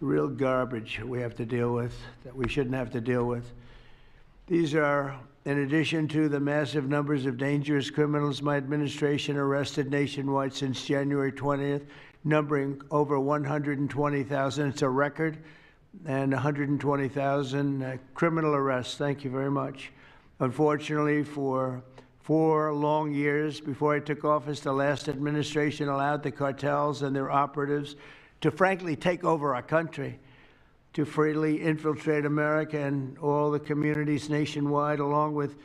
real garbage we have to deal with that we shouldn't have to deal with. These are, in addition to the massive numbers of dangerous criminals my administration arrested nationwide since January 20th, numbering over 120,000. It's a record, and 120,000 criminal arrests. Thank you very much. Unfortunately, for 4 long years before I took office, the last administration allowed the cartels and their operatives to frankly take over our country, to freely infiltrate America and all the communities nationwide. Along with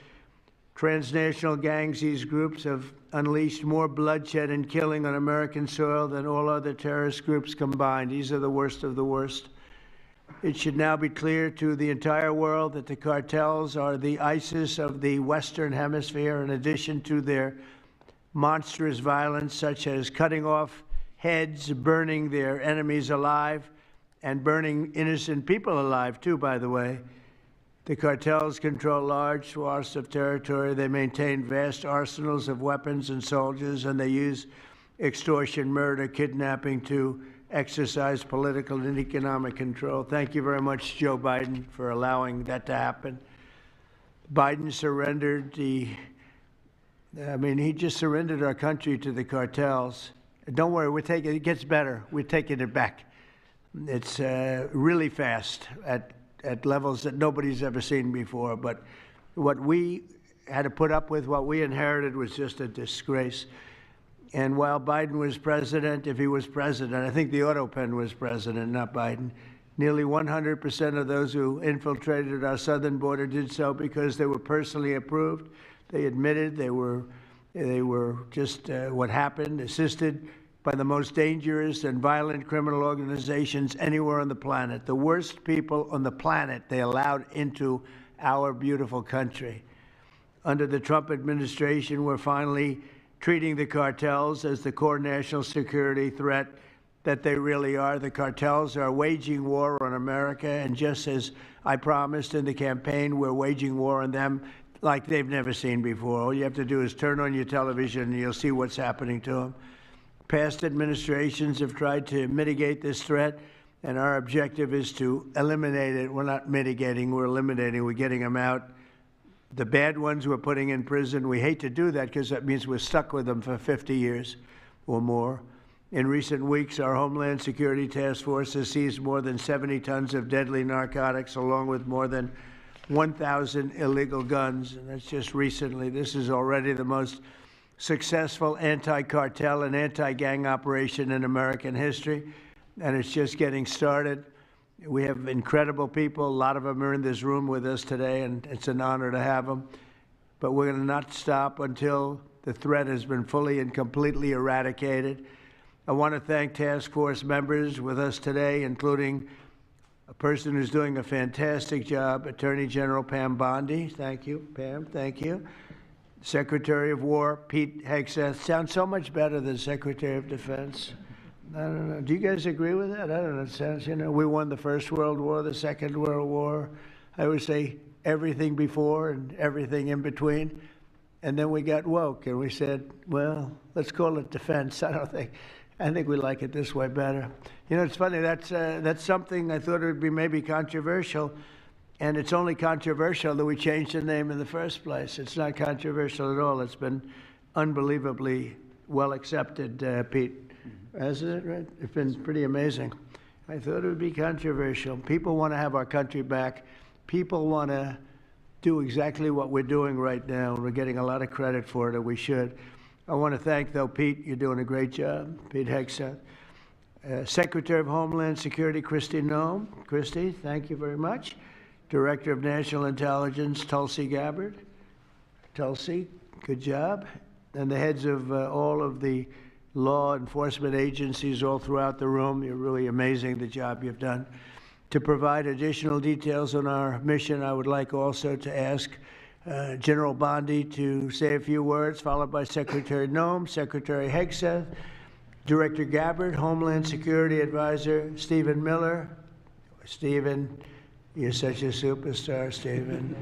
transnational gangs, these groups have unleashed more bloodshed and killing on American soil than all other terrorist groups combined. These are the worst of the worst. It should now be clear to the entire world that the cartels are the ISIS of the Western Hemisphere, in addition to their monstrous violence, such as cutting off heads, burning their enemies alive, and burning innocent people alive, too, by the way. The cartels control large swaths of territory. They maintain vast arsenals of weapons and soldiers, and they use extortion, murder, kidnapping to exercise political and economic control. Thank you very much, Joe Biden, for allowing that to happen. Biden surrendered he just surrendered our country to the cartels. Don't worry, it gets better. We're taking it back. It's really fast at levels that nobody's ever seen before. But what we had to put up with, what we inherited, was just a disgrace. And while Biden was president, if he was president, I think the auto pen was president, not Biden, nearly 100% of those who infiltrated our southern border did so because they were personally approved. They admitted they were just what happened, assisted by the most dangerous and violent criminal organizations anywhere on the planet. The worst people on the planet they allowed into our beautiful country. Under the Trump administration, we're finally treating the cartels as the core national security threat that they really are. The cartels are waging war on America, and just as I promised in the campaign, we're waging war on them like they've never seen before. All you have to do is turn on your television and you'll see what's happening to them. Past administrations have tried to mitigate this threat, and our objective is to eliminate it. We're not mitigating, we're eliminating. We're getting them out. The bad ones we're putting in prison. We hate to do that because that means we're stuck with them for 50 years or more. In recent weeks, our Homeland Security Task Force has seized more than 70 tons of deadly narcotics, along with more than 1,000 illegal guns. And that's just recently. This is already the most successful anti-cartel and anti-gang operation in American history, and it's just getting started. We have incredible people. A lot of them are in this room with us today, and it's an honor to have them. But we're going to not stop until the threat has been fully and completely eradicated. I want to thank task force members with us today, including a person who's doing a fantastic job, Attorney General Pam Bondi. Thank you, Pam. Thank you. Secretary of War Pete Hegseth. Sounds so much better than Secretary of Defense. I don't know. Do you guys agree with that? I don't know. It sounds, we won the First World War, the Second World War. I would say everything before and everything in between. And then we got woke and we said, well, let's call it defense. I think we like it this way better. It's funny. That's something I thought it would be maybe controversial. And it's only controversial that we changed the name in the first place. It's not controversial at all. It's been unbelievably well accepted, Pete. Hasn't it, right? It's been pretty amazing. I thought it would be controversial. People want to have our country back. People want to do exactly what we're doing right now. We're getting a lot of credit for it, and we should. I want to thank, though, Pete. You're doing a great job, Pete Hegseth. Secretary of Homeland Security, Kristi Noem. Kristi, thank you very much. Director of National Intelligence, Tulsi Gabbard. Tulsi, good job. And the heads of all of the law enforcement agencies all throughout the room. You're really amazing, the job you've done. To provide additional details on our mission, I would like also to ask General Bondi to say a few words, followed by Secretary Noem, Secretary Hegseth, Director Gabbard, Homeland Security Advisor Stephen Miller. Stephen, you're such a superstar, Stephen.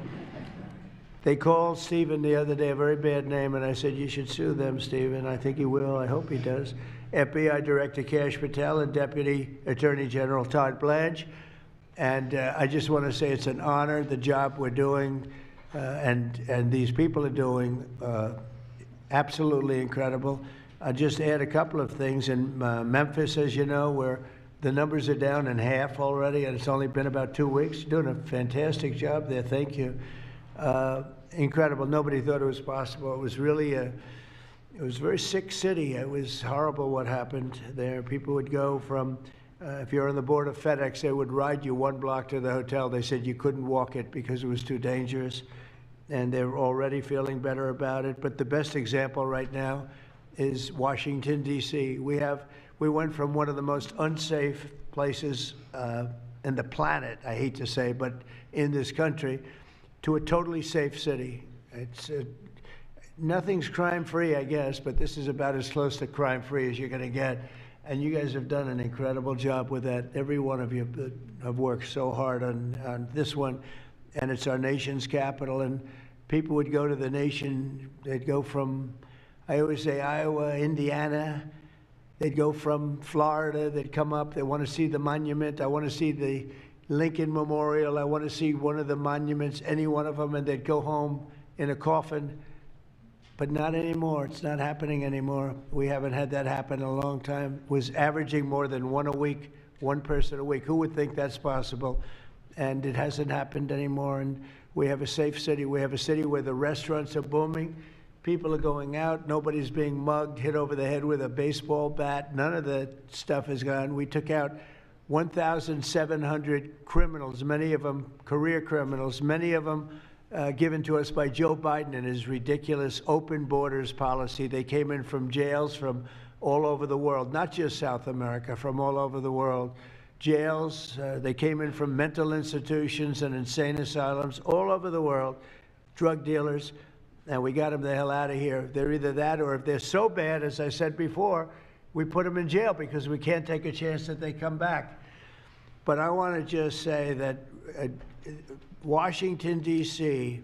They called Stephen the other day a very bad name, and I said, you should sue them, Stephen. I think he will. I hope he does. FBI Director Kash Patel and Deputy Attorney General Todd Blanche. And I just want to say it's an honor, the job we're doing, and these people are doing absolutely incredible. I'll just add a couple of things. In Memphis, as you know, where the numbers are down in half already, and it's only been about 2 weeks. You're doing a fantastic job there. Thank you. Incredible. Nobody thought it was possible. It was really it was a very sick city. It was horrible what happened there. People would go from, if you're on the board of FedEx, they would ride you 1 block to the hotel. They said you couldn't walk it because it was too dangerous, and they're already feeling better about it. But the best example right now is Washington, D.C. We went from one of the most unsafe places in the planet, I hate to say, but in this country, to a totally safe city. It's nothing's crime-free, I guess, but this is about as close to crime-free as you're going to get. And you guys have done an incredible job with that. Every one of you have worked so hard on this one, and it's our nation's capital. And people would go to the nation. They'd go from, I always say, Iowa, Indiana. They'd go from Florida. They'd come up. They want to see the monument. I want to see the Lincoln Memorial. I want to see one of the monuments, any one of them, and they'd go home in a coffin. But not anymore. It's not happening anymore. We haven't had that happen in a long time. It was averaging more than one a week, one person a week. Who would think that's possible? And it hasn't happened anymore. And we have a safe city. We have a city where the restaurants are booming. People are going out. Nobody's being mugged, hit over the head with a baseball bat. None of the stuff is gone. We took out 1,700 criminals, many of them career criminals, many of them given to us by Joe Biden and his ridiculous open borders policy. They came in from jails from all over the world, not just South America, from all over the world. Jails, they came in from mental institutions and insane asylums all over the world, drug dealers, and we got them the hell out of here. They're either that, or if they're so bad, as I said before, we put them in jail because we can't take a chance that they come back. But I want to just say that Washington, D.C.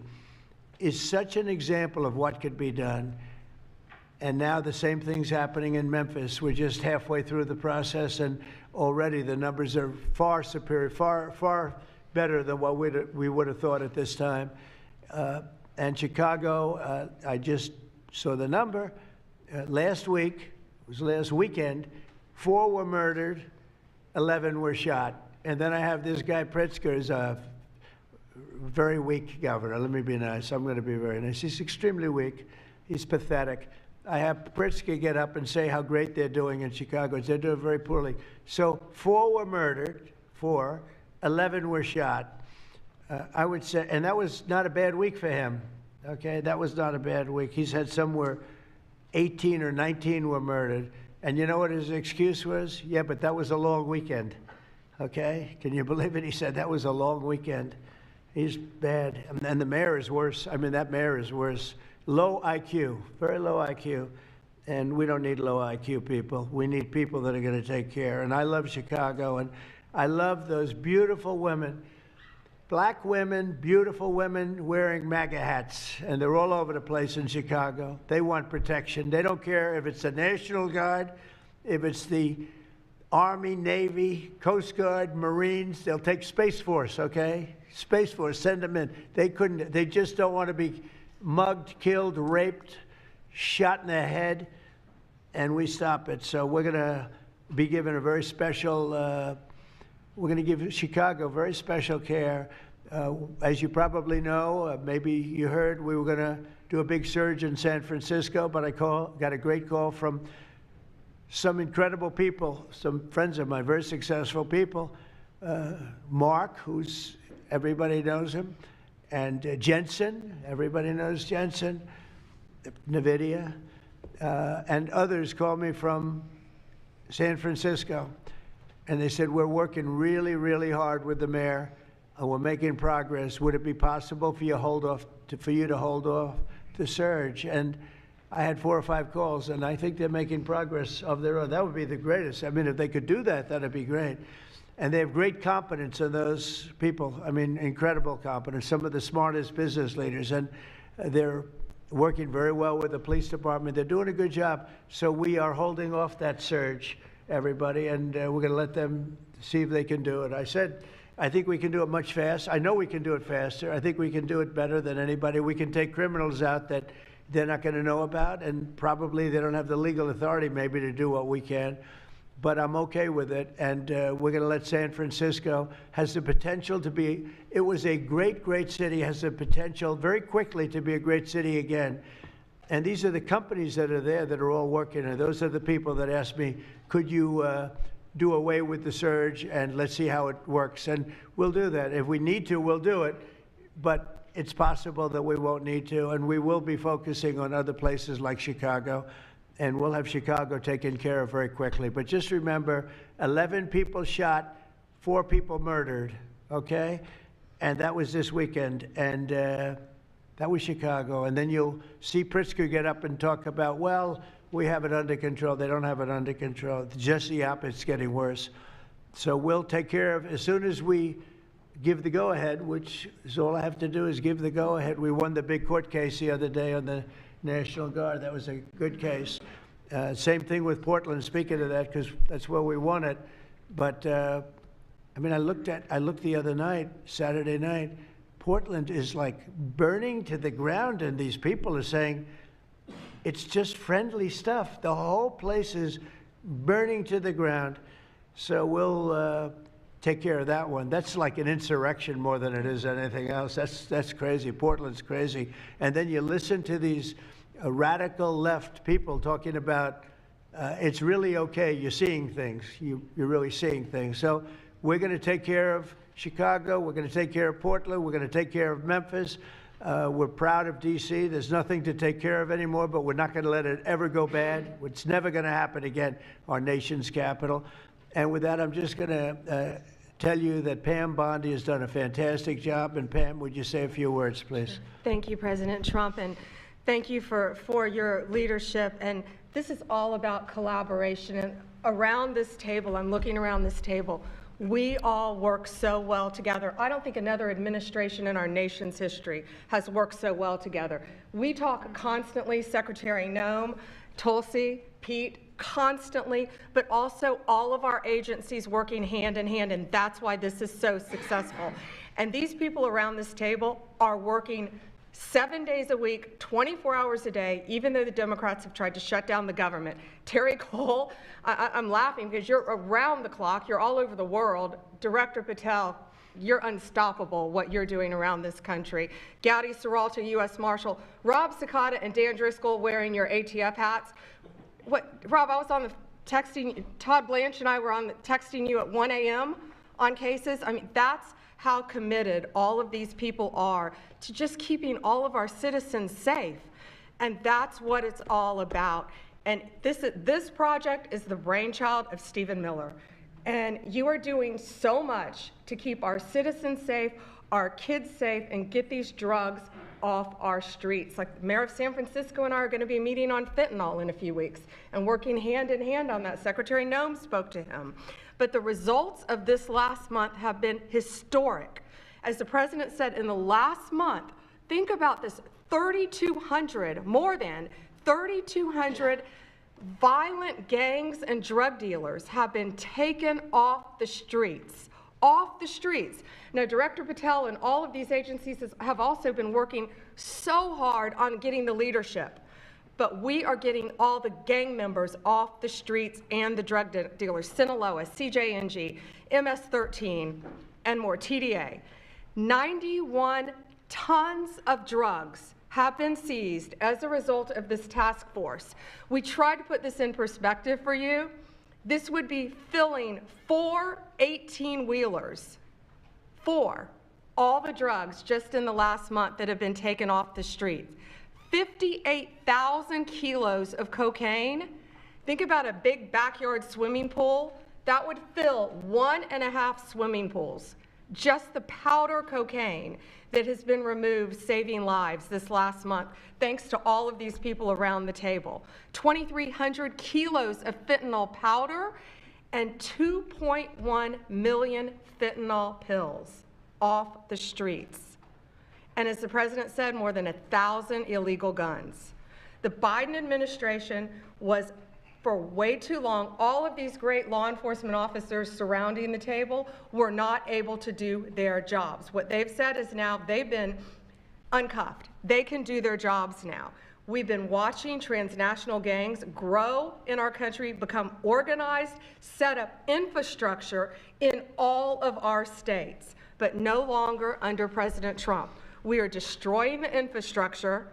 is such an example of what could be done. And now the same thing's happening in Memphis. We're just halfway through the process, and already the numbers are far superior, far better than what we would have thought at this time. And Chicago, I just saw the number. Last week, it was last weekend, 4 were murdered, 11 were shot. And then I have this guy, Pritzker, is a very weak governor. Let me be nice. I'm going to be very nice. He's extremely weak. He's pathetic. I have Pritzker get up and say how great they're doing in Chicago. They're doing very poorly. So 4 were murdered, 4, 11 were shot. I would say, and that was not a bad week for him. Okay, that was not a bad week. He's had somewhere 18 or 19 were murdered. And you know what his excuse was? Yeah, but that was a long weekend. Okay, can you believe it? He said that was a long weekend. He's bad. And the mayor is worse. I mean, that mayor is worse. Low IQ, very low IQ. And we don't need low IQ people. We need people that are going to take care. And I love Chicago, and I love those beautiful women, black women, beautiful women wearing MAGA hats. And they're all over the place in Chicago. They want protection. They don't care if it's the National Guard, if it's the Army, Navy, Coast Guard, Marines. They'll take Space Force, okay? Space Force, send them in. They just don't want to be mugged, killed, raped, shot in the head, and we stop it. So we're going to be given a very special, we're going to give Chicago very special care. As you probably know, maybe you heard, we were going to do a big surge in San Francisco, but I got a great call from some incredible people, some friends of mine, very successful people. Mark, who's, everybody knows him, and Jensen, everybody knows Jensen, NVIDIA, and others called me from San Francisco. And they said, we're working really, really hard with the mayor, and we're making progress. Would it be possible for you to hold off the surge? And I had 4 or 5 calls, and I think they're making progress of their own. That would be the greatest. I mean, if they could do that, that'd be great. And they have great competence in those people. I mean, incredible competence. Some of the smartest business leaders, and they're working very well with the police department. They're doing a good job. So we are holding off that surge, everybody, and we're going to let them see if they can do it. I said, I think we can do it much faster. I know we can do it faster. I think we can do it better than anybody. We can take criminals out that they're not going to know about, and probably they don't have the legal authority maybe to do what we can. But I'm okay with it, and we're going to let San Francisco, has the potential to be, it was a great, great city, has the potential very quickly to be a great city again. And these are the companies that are there that are all working, and those are the people that asked me, could you do away with the surge, and let's see how it works. And we'll do that. If we need to, we'll do it, but it's possible that we won't need to, and we will be focusing on other places like Chicago. And we'll have Chicago taken care of very quickly. But just remember, 11 people shot, 4 people murdered, okay? And that was this weekend, and that was Chicago. And then you'll see Pritzker get up and talk about, well, we have it under control. They don't have it under control. It's just the opposite, it's getting worse. So we'll take care of, as soon as we give the go-ahead, which is all I have to do is give the go-ahead. We won the big court case the other day on the National Guard. That was a good case. Same thing with Portland, speaking of that, because that's where we won it. But I mean, I looked the other night, Saturday night, Portland is like burning to the ground, and these people are saying it's just friendly stuff. The whole place is burning to the ground. So we'll take care of that one. That's like an insurrection more than it is anything else. That's crazy. Portland's crazy. And then you listen to these radical left people talking about it's really okay. You're seeing things. You're really seeing things. So we're going to take care of Chicago. We're going to take care of Portland. We're going to take care of Memphis. We're proud of D.C. There's nothing to take care of anymore, but we're not going to let it ever go bad. It's never going to happen again, our nation's capital. And with that, I'm just going to tell you that Pam Bondi has done a fantastic job. And Pam, would you say a few words, please? Thank you, President Trump, and thank you for your leadership. And this is all about collaboration. And around this table, I'm looking around this table, we all work so well together. I don't think another administration in our nation's history has worked so well together. We talk constantly, Secretary Noem, Tulsi, Pete, constantly, but also all of our agencies working hand in hand, and that's why this is so successful. And these people around this table are working 7 days a week, 24 hours a day, even though the Democrats have tried to shut down the government. Terry Cole, I'm laughing because you're around the clock, you're all over the world. Director Patel, you're unstoppable, what you're doing around this country. Gowdy Serralta, U.S. Marshal, Rob Sakata and Dan Driscoll wearing your ATF hats. Rob, I was on the texting, Todd Blanche and I were on the texting you at 1 a.m. on cases. I mean, that's how committed all of these people are to just keeping all of our citizens safe. And that's what it's all about. And this project is the brainchild of Stephen Miller. And you are doing so much to keep our citizens safe, our kids safe, and get these drugs off our streets. Like the mayor of San Francisco and I are going to be meeting on fentanyl in a few weeks and working hand in hand on that. Secretary Noem spoke to him. But the results of this last month have been historic. As the president said, in the last month, think about this, 3,200, more than 3,200 violent gangs and drug dealers have been taken off the streets. Off the streets. Now, Director Patel and all of these agencies have also been working so hard on getting the leadership. But we are getting all the gang members off the streets and the drug dealers, Sinaloa, CJNG, MS-13, and more, TDA. 91 tons of drugs have been seized as a result of this task force. We tried to put this in perspective for you. This would be filling 4 18-wheelers for all the drugs just in the last month that have been taken off the streets. 58,000 kilos of cocaine. Think about a big backyard swimming pool. That would fill 1.5 swimming pools. Just the powder cocaine that has been removed, saving lives this last month, thanks to all of these people around the table. 2,300 kilos of fentanyl powder and 2.1 million fentanyl pills off the streets. and as the president said, more than 1,000 illegal guns. The Biden administration was, for way too long, all of these great law enforcement officers surrounding the table were not able to do their jobs. What they've said is now they've been uncuffed. They can do their jobs now. We've been watching transnational gangs grow in our country, become organized, set up infrastructure in all of our states, but no longer under President Trump. We are destroying the infrastructure,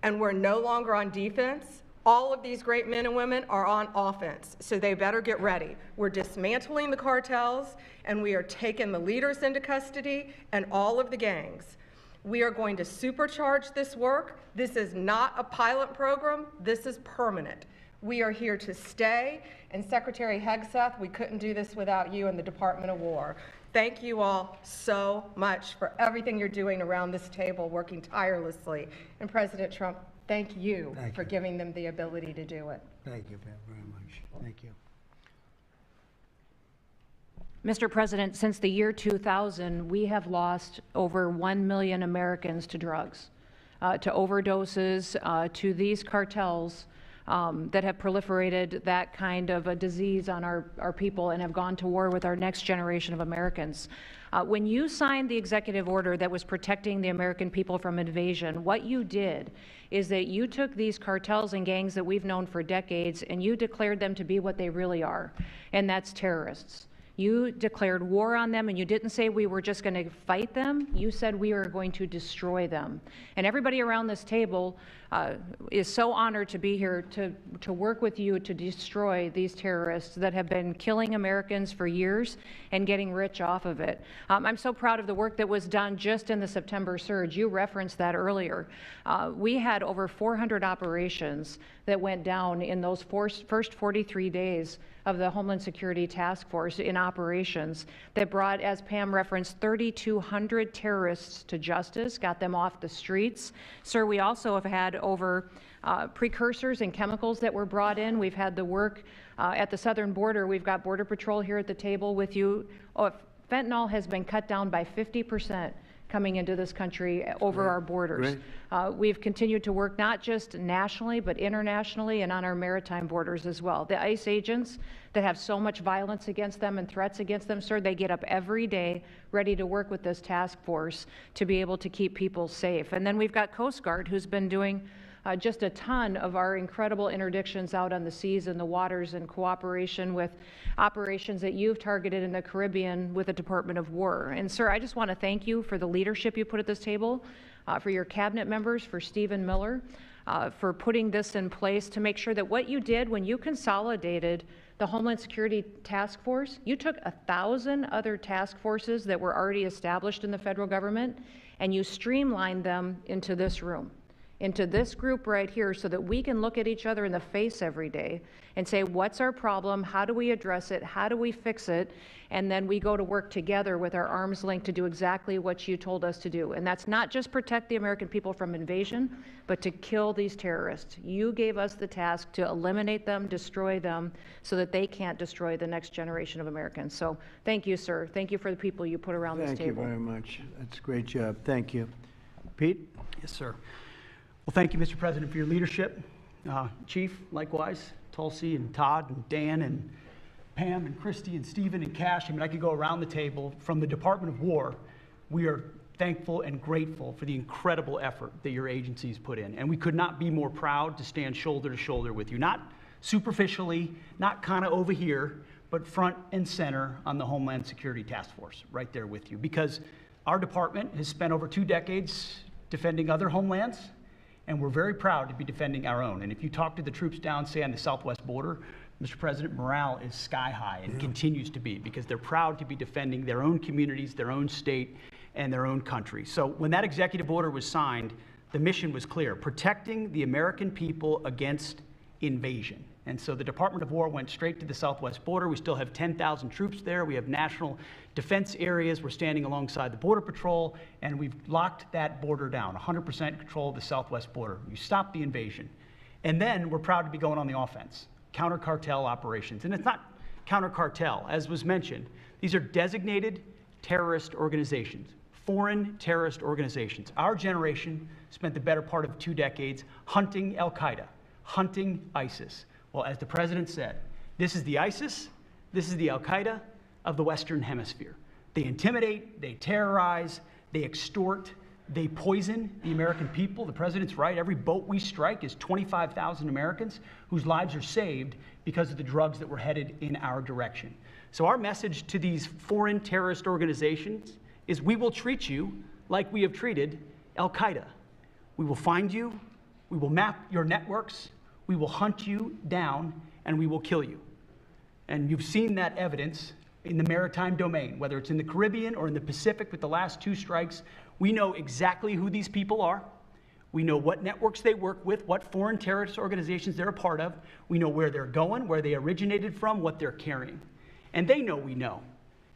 and we're no longer on defense. All of these great men and women are on offense, so they better get ready. We're dismantling the cartels, and we are taking the leaders into custody and all of the gangs. We are going to supercharge this work. This is not a pilot program. This is permanent. We are here to stay. And Secretary Hegseth, we couldn't do this without you and the Department of War. Thank you all so much for everything you're doing around this table, working tirelessly. And President Trump, thank you for giving them the ability to do it. Thank you, Pat, very much. Thank you. Mr. President, since the year 2000, we have lost over 1 million Americans to drugs, to overdoses, to these cartels that have proliferated that kind of a disease on our people and have gone to war with our next generation of Americans. When you signed the executive order that was protecting the American people from invasion, what you did is that you took these cartels and gangs that we've known for decades and you declared them to be what they really are, and that's terrorists. You declared war on them, and you didn't say we were just going to fight them. You said we were going to destroy them. And everybody around this table is so honored to be here to work with you to destroy these terrorists that have been killing Americans for years and getting rich off of it. I'm so proud of the work that was done just in the September surge. You referenced that earlier. We had over 400 operations that went down in those first 43 days of the Homeland Security Task Force in operations that brought, as Pam referenced, 3,200 terrorists to justice, got them off the streets. Sir, we also have had over precursors and chemicals that were brought in. We've had the work at the southern border. We've got Border Patrol here at the table with you. Fentanyl has been cut down by 50% coming into this country over our borders. We've continued to work not just nationally, but internationally and on our maritime borders as well. The ICE agents that have so much violence against them and threats against them, sir, they get up every day ready to work with this task force to be able to keep people safe. And then we've got Coast Guard, who's been doing just a ton of our incredible interdictions out on the seas and the waters in cooperation with operations that you've targeted in the Caribbean with the Department of War. And sir, I just want to thank you for the leadership you put at this table, for your cabinet members, for Stephen Miller, for putting this in place to make sure that what you did when you consolidated the Homeland Security Task Force, you took 1,000 other task forces that were already established in the federal government and you streamlined them into this room, into this group right here, so that we can look at each other in the face every day and say, what's our problem? How do we address it? How do we fix it? And then we go to work together with our arms linked to do exactly what you told us to do. And that's not just protect the American people from invasion, but to kill these terrorists. You gave us the task to eliminate them, destroy them, so that they can't destroy the next generation of Americans. So thank you, sir. Thank you for the people you put around this table. Thank you very much. That's a great job. Thank you. Pete? Yes, sir. Well, thank you, Mr. President, for your leadership. Chief, likewise, Tulsi and Todd and Dan and Pam and Christy and Stephen and Cash. I mean, I could go around the table. From the Department of War, we are thankful and grateful for the incredible effort that your agencies put in. And we could not be more proud to stand shoulder to shoulder with you, not superficially, not kind of over here, but front and center on the Homeland Security Task Force, right there with you. Because our department has spent over 2 decades defending other homelands, and we're very proud to be defending our own. And if you talk to the troops down, say, on the southwest border, Mr. President, morale is sky high and continues to be, because they're proud to be defending their own communities, their own state, and their own country. So when that executive order was signed, the mission was clear: protecting the American people against invasion. And so the Department of War went straight to the southwest border. We still have 10,000 troops there. We have national defense areas. We're standing alongside the Border Patrol, and we've locked that border down, 100% control of the southwest border. You stop the invasion. And then we're proud to be going on the offense, counter-cartel operations. And it's not counter-cartel, as was mentioned. These are designated terrorist organizations, foreign terrorist organizations. Our generation spent the better part of 2 decades hunting Al-Qaeda, hunting ISIS. Well, as the president said, this is the ISIS, this is the Al-Qaeda of the Western Hemisphere. They intimidate, they terrorize, they extort, they poison the American people. The president's right. Every boat we strike is 25,000 Americans whose lives are saved because of the drugs that were headed in our direction. So our message to these foreign terrorist organizations is we will treat you like we have treated Al-Qaeda. We will find you, we will map your networks, we will hunt you down, and we will kill you. And you've seen that evidence in the maritime domain, whether it's in the Caribbean or in the Pacific with the last 2 strikes. We know exactly who these people are. We know what networks they work with, what foreign terrorist organizations they're a part of. We know where they're going, where they originated from, what they're carrying. And they know we know.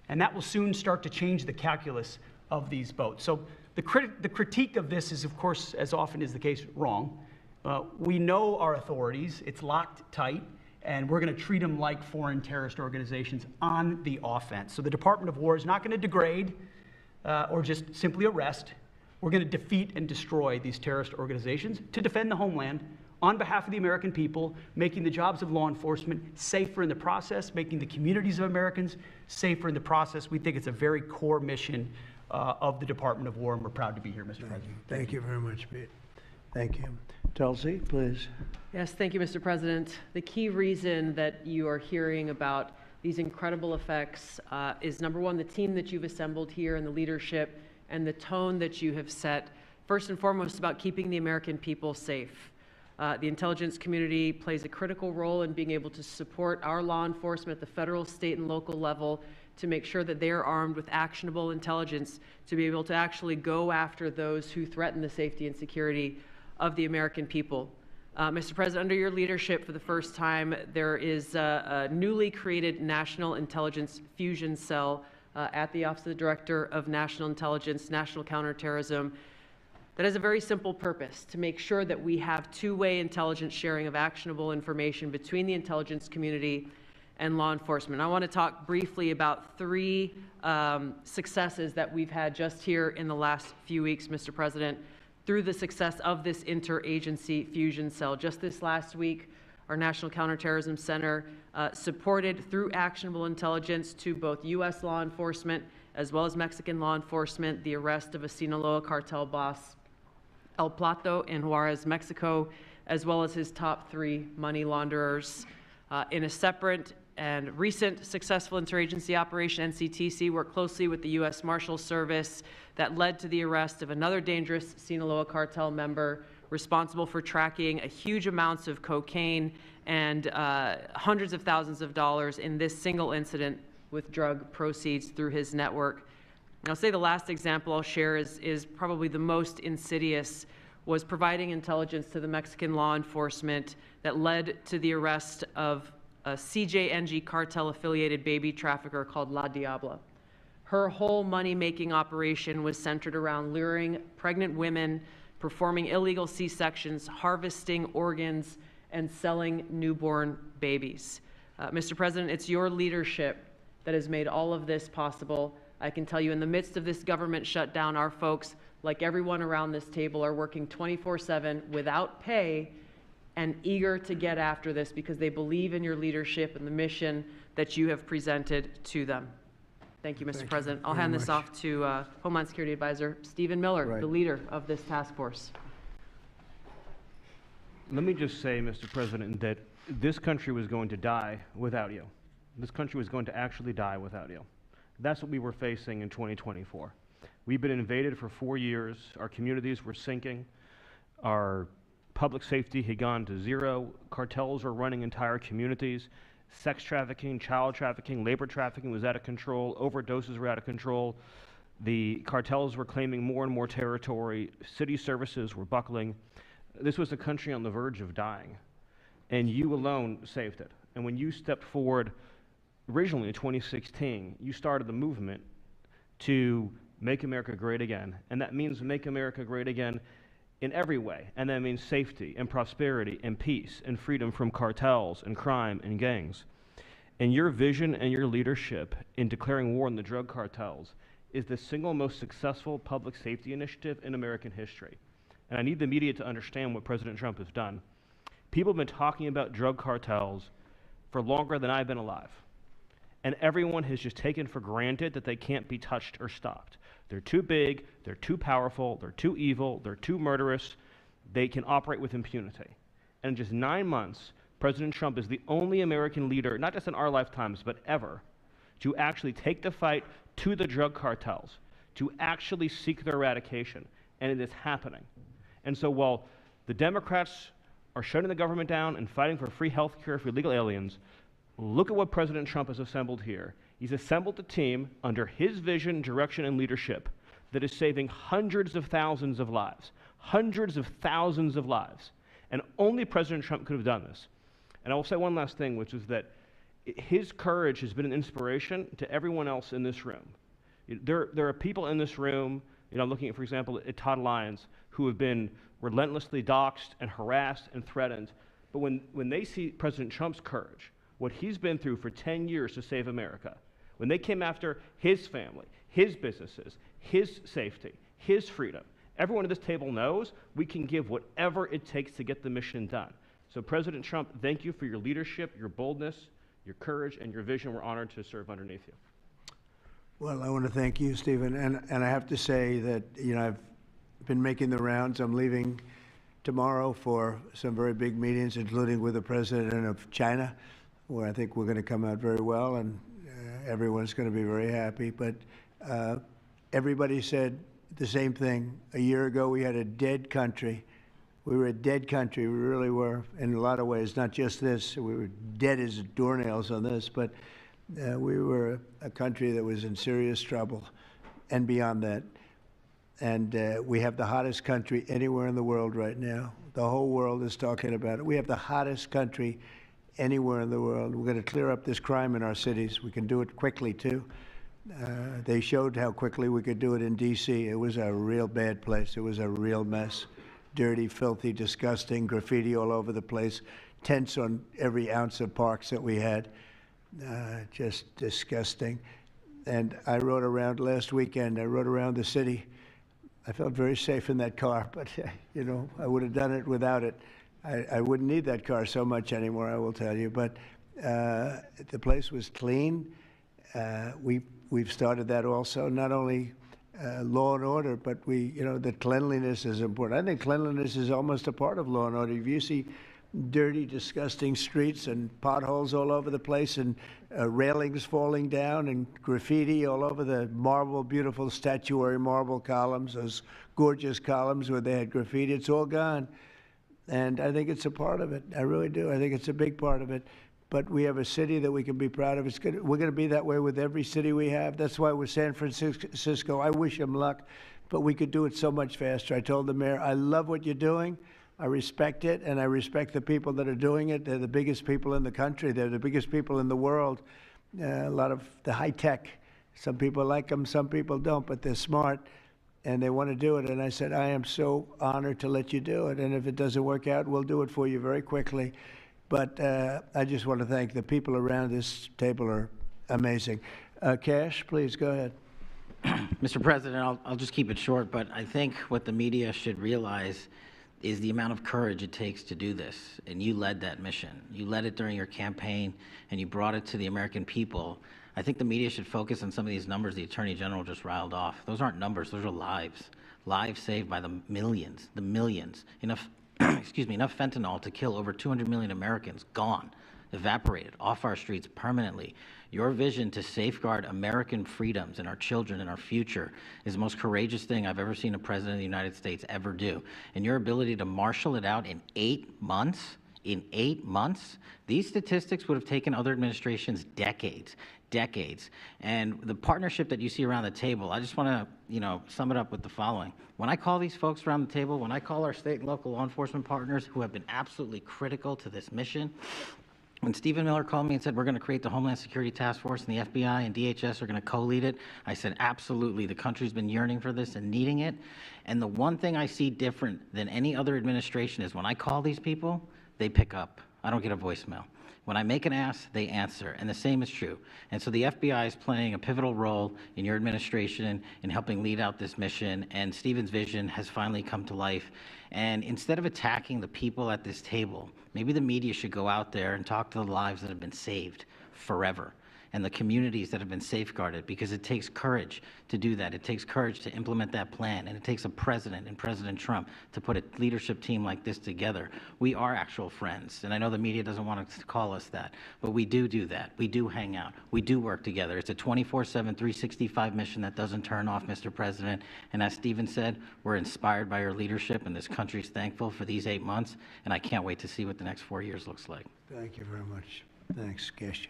And that will soon start to change the calculus of these boats. So the critique of this is, of course, as often is the case, wrong. We know our authorities. It's locked tight. And we're going to treat them like foreign terrorist organizations on the offense. So the Department of War is not going to degrade or just simply arrest. We're going to defeat and destroy these terrorist organizations to defend the homeland on behalf of the American people, making the jobs of law enforcement safer in the process, making the communities of Americans safer in the process. We think it's a very core mission of the Department of War, and we're proud to be here, Mr. President. Thank you very much, Pete. Thank you. Tulsi, please. Yes, thank you, Mr. President. The key reason that you are hearing about these incredible effects is, number one, the team that you've assembled here and the leadership and the tone that you have set, first and foremost, about keeping the American people safe. The intelligence community plays a critical role in being able to support our law enforcement at the federal, state, and local level to make sure that they are armed with actionable intelligence to be able to actually go after those who threaten the safety and security of the American people. Mr. President, under your leadership, for the first time, there is a newly created National Intelligence Fusion Cell at the Office of the Director of National Intelligence, National Counterterrorism, that has a very simple purpose: to make sure that we have two-way intelligence sharing of actionable information between the intelligence community and law enforcement. I want to talk briefly about 3 successes that we've had just here in the last few weeks, Mr. President, through the success of this interagency fusion cell. Just this last week, our National Counterterrorism Center supported, through actionable intelligence to both U.S. law enforcement as well as Mexican law enforcement, the arrest of a Sinaloa cartel boss, El Plato, in Juarez, Mexico, as well as his top 3 money launderers. In a separate and recent successful interagency operation, NCTC worked closely with the U.S. Marshals Service that led to the arrest of another dangerous Sinaloa cartel member responsible for tracking huge amounts of cocaine and hundreds of thousands of dollars in this single incident with drug proceeds through his network. And I'll say the last example I'll share is probably the most insidious, was providing intelligence to the Mexican law enforcement that led to the arrest of a CJNG cartel-affiliated baby trafficker called La Diabla. Her whole money-making operation was centered around luring pregnant women, performing illegal C-sections, harvesting organs, and selling newborn babies. Mr. President, it's your leadership that has made all of this possible. I can tell you, in the midst of this government shutdown, our folks, like everyone around this table, are working 24/7 without pay and eager to get after this because they believe in your leadership and the mission that you have presented to them. Thank you, Mr. President. I'll hand this off to Homeland Security Advisor Stephen Miller, the leader of this task force. Let me just say, Mr. President, that this country was going to die without you. This country was going to actually die without you. That's what we were facing in 2024. We've been invaded for 4 years. Our communities were sinking. Our public safety had gone to zero. Cartels were running entire communities. Sex trafficking, child trafficking, labor trafficking was out of control. Overdoses were out of control. The cartels were claiming more and more territory. City services were buckling. This was a country on the verge of dying, and you alone saved it. And when you stepped forward originally in 2016, you started the movement to make America great again. And that means make America great again in every way. And that means safety and prosperity and peace and freedom from cartels and crime and gangs. And your vision and your leadership in declaring war on the drug cartels is the single most successful public safety initiative in American history. And I need the media to understand what President Trump has done. People have been talking about drug cartels for longer than I've been alive. And everyone has just taken for granted that they can't be touched or stopped. They're too big, they're too powerful, they're too evil, they're too murderous. They can operate with impunity. And in just 9 months, President Trump is the only American leader, not just in our lifetimes, but ever, to actually take the fight to the drug cartels, to actually seek their eradication. And it is happening. And so while the Democrats are shutting the government down and fighting for free health care for illegal aliens, look at what President Trump has assembled here. He's assembled a team under his vision, direction, and leadership that is saving hundreds of thousands of lives. Hundreds of thousands of lives. And only President Trump could have done this. And I will say one last thing, which is that his courage has been an inspiration to everyone else in this room. There are people in this room, I'm looking at, for example, at Todd Lyons, who have been relentlessly doxxed and harassed and threatened. But when they see President Trump's courage, what he's been through for 10 years to save America, when they came after his family, his businesses, his safety, his freedom, everyone at this table knows we can give whatever it takes to get the mission done. So President Trump, thank you for your leadership, your boldness, your courage, and your vision. We're honored to serve underneath you. Well, I want to thank you, Stephen. And I have to say that, I've been making the rounds. I'm leaving tomorrow for some very big meetings, including with the president of China, where I think we're going to come out very well, and everyone's going to be very happy. But everybody said the same thing. A year ago, we had a dead country. We were a dead country. We really were, in a lot of ways, not just this. We were dead as doornails on this, but we were a country that was in serious trouble and beyond that. And we have the hottest country anywhere in the world right now. The whole world is talking about it. We have the hottest country anywhere in the world. We're going to clear up this crime in our cities. We can do it quickly, too. They showed how quickly we could do it in D.C. It was a real bad place. It was a real mess. Dirty, filthy, disgusting, graffiti all over the place, tents on every ounce of parks that we had. Just disgusting. And I rode around last weekend. I rode around the city. I felt very safe in that car, but, I would have done it without it. I wouldn't need that car so much anymore, I will tell you. But the place was clean. We've started that also, not only law and order, but the cleanliness is important. I think cleanliness is almost a part of law and order. If you see dirty, disgusting streets and potholes all over the place and railings falling down and graffiti all over the marble, beautiful statuary marble columns, those gorgeous columns where they had graffiti, it's all gone. And I think it's a part of it. I really do. I think it's a big part of it. But we have a city that we can be proud of. We're going to be that way with every city we have. That's why with San Francisco, I wish them luck, but we could do it so much faster. I told the mayor, I love what you're doing. I respect it, and I respect the people that are doing it. They're the biggest people in the country. They're the biggest people in the world. A lot of the high tech. Some people like them, some people don't, but they're smart, and they want to do it. And I said, I am so honored to let you do it. And if it doesn't work out, we'll do it for you very quickly. But I just want to thank the people around this table are amazing. Cash, please go ahead. Mr. President, I'll just keep it short, but I think what the media should realize is the amount of courage it takes to do this. And you led that mission. You led it during your campaign, and you brought it to the American people. I think the media should focus on some of these numbers the Attorney General just riled off. Those aren't numbers, those are lives. Lives saved by the millions. Enough enough fentanyl to kill over 200 million Americans, gone, evaporated off our streets permanently. Your vision to safeguard American freedoms and our children and our future is the most courageous thing I've ever seen a president of the United States ever do. And your ability to marshal it out in 8 months, these statistics would have taken other administrations decades. And the partnership that you see around the table, I just want to, sum it up with the following. When I call these folks around the table, when I call our state and local law enforcement partners who have been absolutely critical to this mission, when Stephen Miller called me and said we're going to create the Homeland Security Task Force and the FBI and DHS are going to co-lead it, I said absolutely. The country's been yearning for this and needing it. And the one thing I see different than any other administration is when I call these people, they pick up. I don't get a voicemail. When I make an ask, they answer, and the same is true. And so the FBI is playing a pivotal role in your administration in helping lead out this mission, and Stephen's vision has finally come to life. And instead of attacking the people at this table, maybe the media should go out there and talk to the lives that have been saved forever and the communities that have been safeguarded, because it takes courage to do that. It takes courage to implement that plan, and it takes a president and President Trump to put a leadership team like this together. We are actual friends, and I know the media doesn't want to call us that, but we do that. We do hang out. We do work together. It's a 24/7, 365 mission that doesn't turn off, Mr. President. And as Stephen said, we're inspired by your leadership, and this country's thankful for these 8 months, and I can't wait to see what the next 4 years looks like. Thank you very much. Thanks, Cash.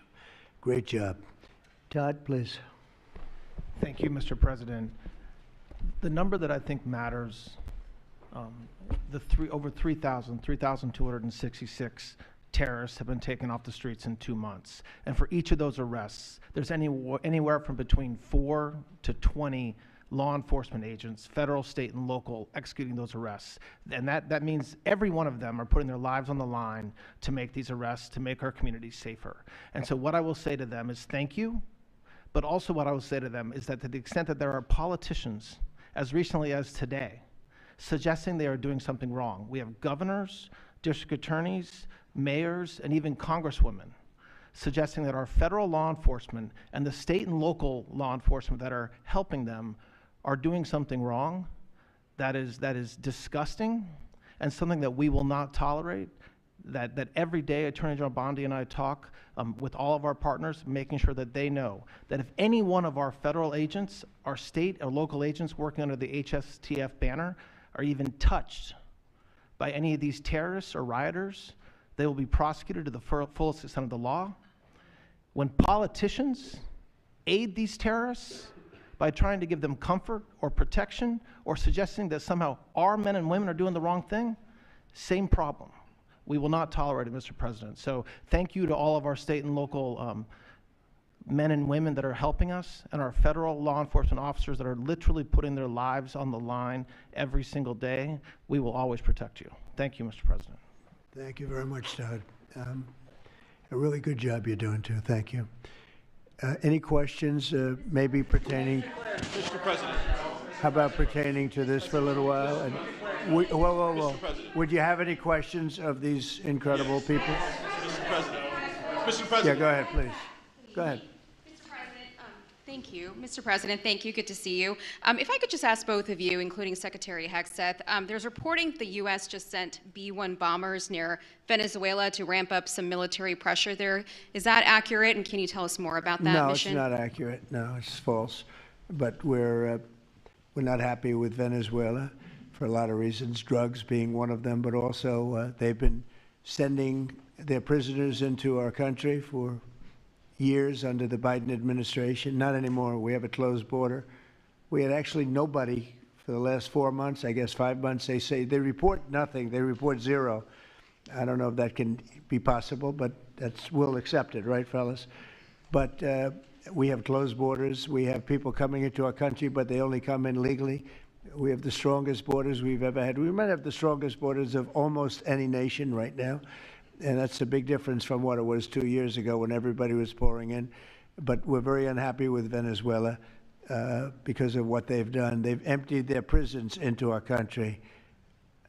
Great job. Todd, please. Thank you, Mr. President. The number that I think matters, over 3,266 terrorists have been taken off the streets in 2 months. And for each of those arrests, there's anywhere from between 4 to 20 law enforcement agents, federal, state, and local, executing those arrests. And that means every one of them are putting their lives on the line to make these arrests, to make our communities safer. And so what I will say to them is thank you, but also what I will say to them is that to the extent that there are politicians, as recently as today, suggesting they are doing something wrong. We have governors, district attorneys, mayors, and even congresswomen suggesting that our federal law enforcement and the state and local law enforcement that are helping them are doing something wrong. That is disgusting and something that we will not tolerate. That every day Attorney General Bondi and I talk with all of our partners, making sure that they know that if any one of our federal agents, our state or local agents working under the HSTF banner are even touched by any of these terrorists or rioters, they will be prosecuted to the fullest extent of the law. When politicians aid these terrorists by trying to give them comfort or protection or suggesting that somehow our men and women are doing the wrong thing, same problem. We will not tolerate it, Mr. President. So thank you to all of our state and local men and women that are helping us, and our federal law enforcement officers that are literally putting their lives on the line every single day. We will always protect you. Thank you, Mr. President. Thank you very much, Todd. A really good job you're doing, too. Thank you. Any questions maybe pertaining? Mr. President. How about pertaining to this for a little while? And whoa. Would you have any questions of these incredible people? Mr. President. Mr. President. Yeah, go ahead, please. Go ahead. Mr. President, thank you. Mr. President, thank you. Good to see you. If I could just ask both of you, including Secretary Hegseth, there's reporting the U.S. just sent B-1 bombers near Venezuela to ramp up some military pressure there. Is that accurate, and can you tell us more about that mission? No, it's not accurate. No, it's false. But we're not happy with Venezuela for a lot of reasons, drugs being one of them, but also they've been sending their prisoners into our country for years under the Biden administration. Not anymore. We have a closed border. We had actually nobody for the last 4 months, I guess 5 months. They say they report nothing. They report zero. I don't know if that can be possible, but we'll accept it, right, fellas? But we have closed borders. We have people coming into our country, but they only come in legally. We have the strongest borders we've ever had. We might have the strongest borders of almost any nation right now. And that's a big difference from what it was 2 years ago when everybody was pouring in. But we're very unhappy with Venezuela because of what they've done. They've emptied their prisons into our country.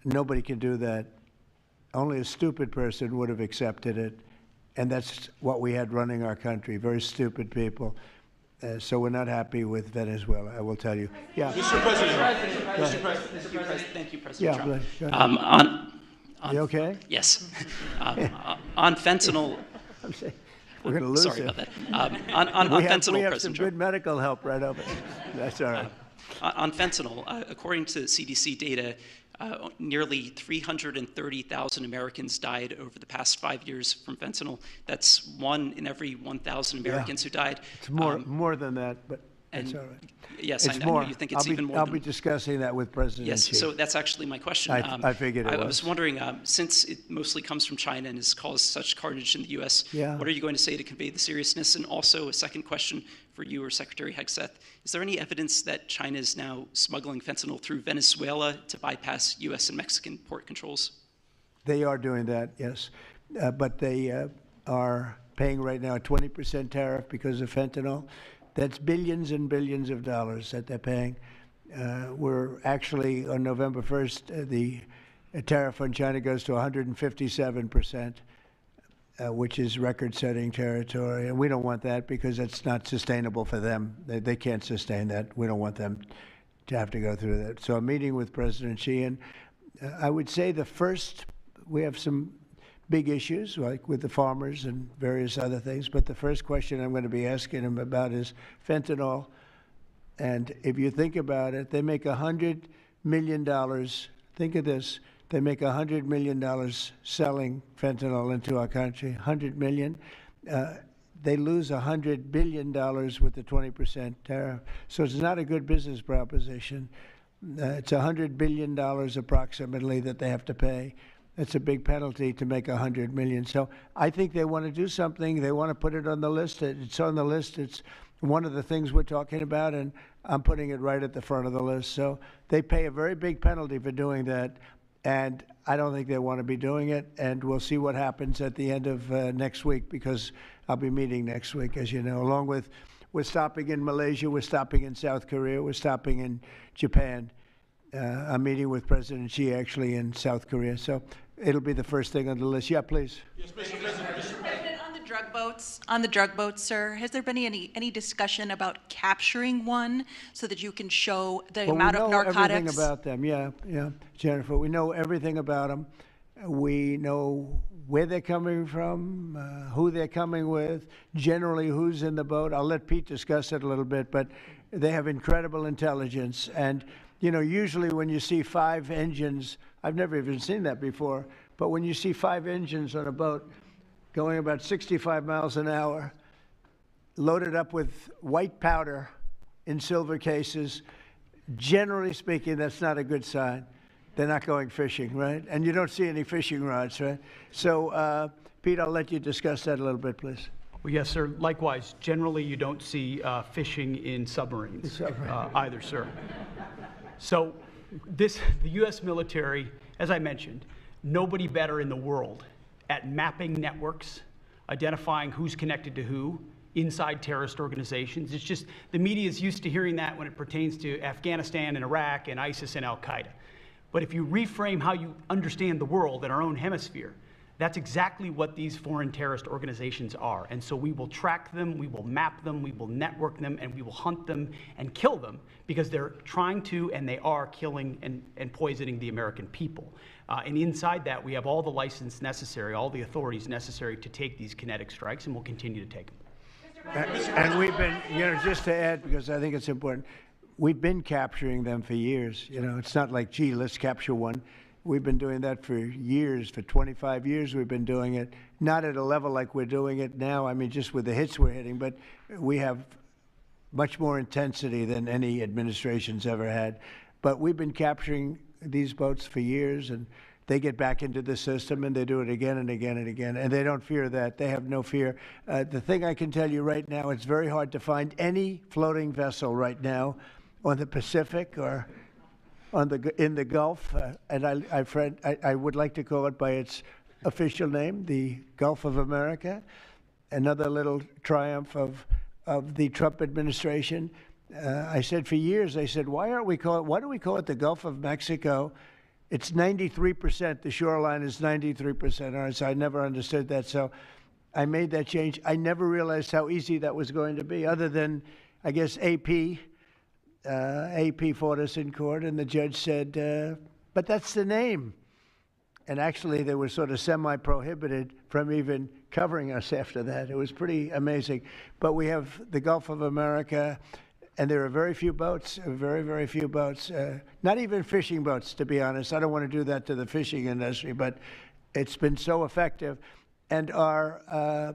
Nobody can do that. Only a stupid person would have accepted it. And that's what we had running our country, very stupid people. So we're not happy with Venezuela, I will tell you. Yeah. Mr. President. Mr. President. Thank you, President Trump. Go ahead. You okay? Yes. On fentanyl. We're going to lose Sorry him. about that. On fentanyl, we have President some Trump. good medical help right over there. That's all right. On fentanyl, according to CDC data, nearly 330,000 Americans died over the past 5 years from fentanyl. That's 1 in every 1,000 Americans who died. It's more than that, but that's all right. Yes, It's I more. know you think it's even more. I'll be discussing that with President Yes, Xi. so that's actually my question. I figured it I was. was wondering, since it mostly comes from China and has caused such carnage in the U.S., Yeah. what are you going to say to convey the seriousness? And also a second question for you or Secretary Hegseth. Is there any evidence that China is now smuggling fentanyl through Venezuela to bypass U.S. and Mexican port controls? They are doing that, yes. But they are paying right now a 20% tariff because of fentanyl. That's billions and billions of dollars that they're paying. We're actually, on November 1st, the tariff on China goes to 157%, which is record-setting territory. And we don't want that because it's not sustainable for them. They can't sustain that. We don't want them to have to go through that. So I'm meeting with President Xi, and I would say we have some big issues, like with the farmers and various other things, but the first question I'm going to be asking him about is fentanyl. And if you think about it, they make $100 million. Think of this. They make $100 million selling fentanyl into our country, $100 million. They lose $100 billion with the 20% tariff. So it's not a good business proposition. It's $100 billion approximately that they have to pay. It's a big penalty to make $100 million. So I think they want to do something. They want to put it on the list. It's on the list. It's one of the things we're talking about, and I'm putting it right at the front of the list. So they pay a very big penalty for doing that, and I don't think they want to be doing it. And we'll see what happens at the end of next week, because I'll be meeting next week, as you know, along with we're stopping in Malaysia, we're stopping in South Korea, we're stopping in Japan. I'm meeting with President Xi actually in South Korea. So it'll be the first thing on the list. Yeah, please. Yes, Mr. President. Mr. President, on the drug boats, sir, has there been any discussion about capturing one so that you can show the amount of narcotics? We know everything about them. Yeah, Jennifer. We know everything about them. We know where they're coming from, who they're coming with, generally who's in the boat. I'll let Pete discuss it a little bit, but they have incredible intelligence. And you know, usually when you see 5 engines, I've never even seen that before, but when you see 5 engines on a boat going about 65 miles an hour, loaded up with white powder in silver cases, generally speaking, that's not a good sign. They're not going fishing, right? And you don't see any fishing rods, right? So, Pete, I'll let you discuss that a little bit, please. Well, yes, sir. Likewise, generally you don't see fishing in submarines either, sir. So the U.S. military, as I mentioned, nobody better in the world at mapping networks, identifying who's connected to who inside terrorist organizations. It's just the media is used to hearing that when it pertains to Afghanistan and Iraq and ISIS and Al-Qaeda. But if you reframe how you understand the world in our own hemisphere, that's exactly what these foreign terrorist organizations are. And so we will track them, we will map them, we will network them, and we will hunt them and kill them because they're trying to, and they are killing and poisoning the American people. And inside that, we have all the license necessary, all the authorities necessary to take these kinetic strikes, and we'll continue to take them. And we've been, you know, just to add, because I think it's important, we've been capturing them for years. You know, it's not like, gee, let's capture one. We've been doing that for years, for 25 years we've been doing it. Not at a level like we're doing it now, I mean, just with the hits we're hitting, but we have much more intensity than any administration's ever had. But we've been capturing these boats for years, and they get back into the system, and they do it again and again and again, and they don't fear that. They have no fear. The thing I can tell you right now, it's very hard to find any floating vessel right now on the Pacific or in the Gulf, and I would like to call it by its official name, the Gulf of America. Another little triumph of the Trump administration. I said for years, I said, why do we call it the Gulf of Mexico? It's 93%, the shoreline is 93%. All right, so I never understood that, so I made that change. I never realized how easy that was going to be, other than, I guess, AP fought us in court, and the judge said, but that's the name. And actually, they were sort of semi-prohibited from even covering us after that. It was pretty amazing. But we have the Gulf of America, and there are very few boats, very, very few boats, not even fishing boats, to be honest. I don't want to do that to the fishing industry, but it's been so effective. And our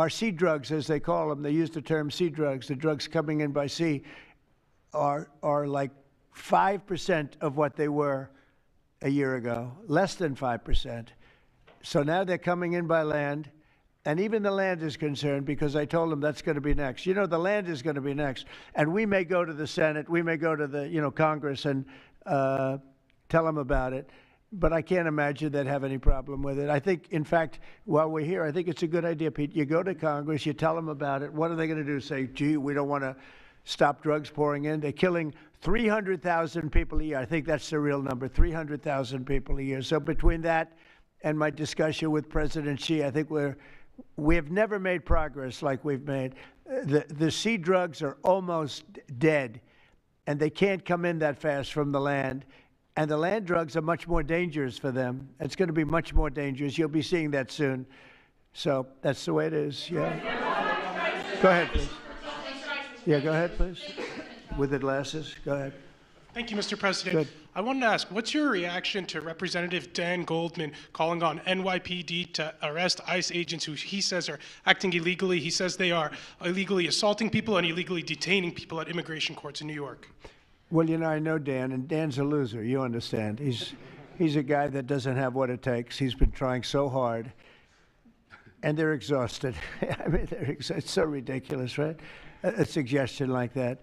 sea drugs, as they call them, they use the term sea drugs, the drugs coming in by sea, are like 5% of what they were a year ago, less than 5%. So now they're coming in by land, and even the land is concerned because I told them that's going to be next. You know, the land is going to be next, and we may go to the Senate, we may go to the Congress and tell them about it. but I can't imagine they'd have any problem with it. I think, in fact, while we're here, I think it's a good idea, Pete. You go to Congress, you tell them about it. What are they going to do? Say, gee, we don't want to stop drugs pouring in. They're killing 300,000 people a year. I think that's the real number, 300,000 people a year. So between that and my discussion with President Xi, I think we have never made progress like we've made. The sea drugs are almost dead, and they can't come in that fast from the land. And the land drugs are much more dangerous for them. It's going to be much more dangerous. You'll be seeing that soon. So that's the way it is. Yeah. Go ahead, please. Yeah, go ahead, please. With the glasses, go ahead. Thank you, Mr. President. Good. I wanted to ask, what's your reaction to Representative Dan Goldman calling on NYPD to arrest ICE agents who he says are acting illegally? He says they are illegally assaulting people and illegally detaining people at immigration courts in New York. Well, you know, I know Dan, and Dan's a loser. You understand. He's a guy that doesn't have what it takes. He's been trying so hard, and they're exhausted. I mean, it's so ridiculous, right? A suggestion like that.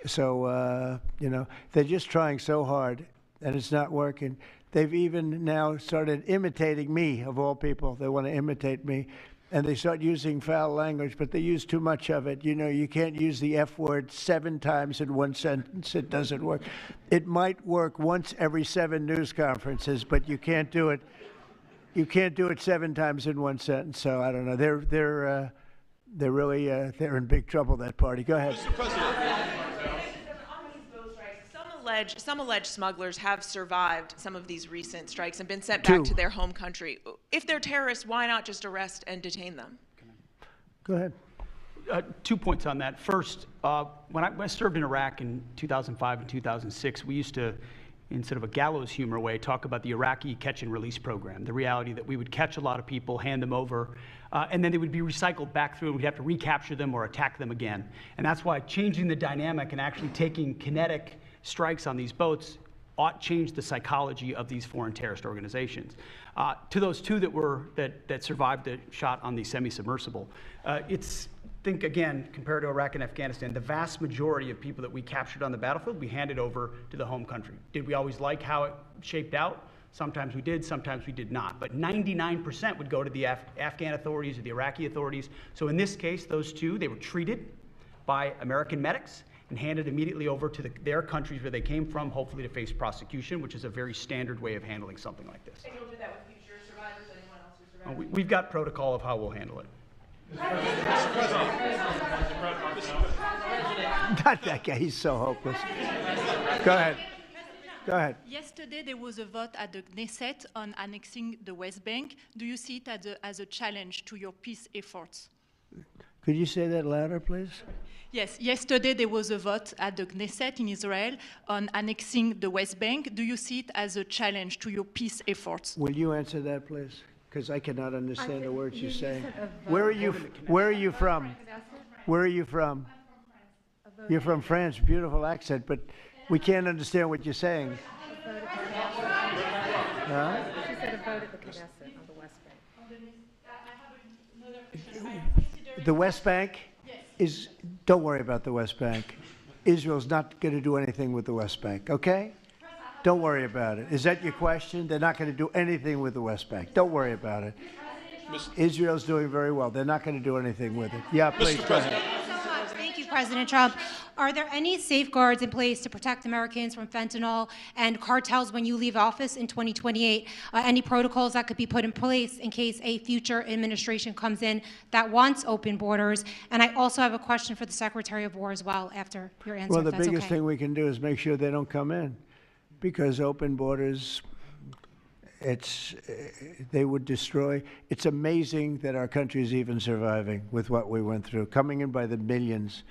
So, you know, they're just trying so hard, and it's not working. They've even now started imitating me, of all people. They want to imitate me, and they start using foul language, but they use too much of it. You know, you can't use the F word 7 times in one sentence. It doesn't work. It might work once every 7 news conferences, but you can't do it. You can't do it 7 times in one sentence. So I don't know. They're really they're in big trouble, that party. Go ahead. Mr. President. Some alleged smugglers have survived some of these recent strikes and been sent back to their home country. If they're terrorists, why not just arrest and detain them? Go ahead. 2 points on that. First, when I served in Iraq in 2005 and 2006, we used to, in sort of a gallows humor way, talk about the Iraqi catch and release program, the reality that we would catch a lot of people, hand them over, and then they would be recycled back through, and we'd have to recapture them or attack them again. And that's why changing the dynamic and actually taking kinetic strikes on these boats ought change the psychology of these foreign terrorist organizations. To those 2 that survived the shot on the semi-submersible, think again, compared to Iraq and Afghanistan, the vast majority of people that we captured on the battlefield, we handed over to the home country. Did we always like how it shaped out? Sometimes we did, sometimes we did not. But 99% would go to the Afghan authorities or the Iraqi authorities. So in this case, those 2, they were treated by American medics and handed immediately over to their countries where they came from, hopefully to face prosecution, which is a very standard way of handling something like this. And you'll do that with future survivors, anyone else who survived? We've got protocol of how we'll handle it. Not that guy. He's so hopeless. Go ahead. Go ahead. Yesterday, there was a vote at the Knesset on annexing the West Bank. Do you see it as a challenge to your peace efforts? Could you say that louder, please? Yes, yesterday there was a vote at the Knesset in Israel on annexing the West Bank. Do you see it as a challenge to your peace efforts? Will you answer that, please? Because I cannot understand the words you're saying. Where are you from? Where are you from? You're from France. Beautiful accent, but we can't understand what you're saying. Huh? She said a vote at the Knesset on the West Bank. The West Bank is, don't worry about the West Bank. Israel's not going to do anything with the West Bank, okay? Don't worry about it. Is that your question? They're not going to do anything with the West Bank. Don't worry about it. Israel's doing very well. They're not going to do anything with it. Yeah, please, go ahead. Thank you, President Trump. Are there any safeguards in place to protect Americans from fentanyl and cartels when you leave office in 2028? Any protocols that could be put in place in case a future administration comes in that wants open borders? And I also have a question for the Secretary of War as well after your answer, Well, the if that's biggest okay. thing we can do is make sure they don't come in, because open borders, they would destroy. It's amazing that our country is even surviving with what we went through, coming in by the millions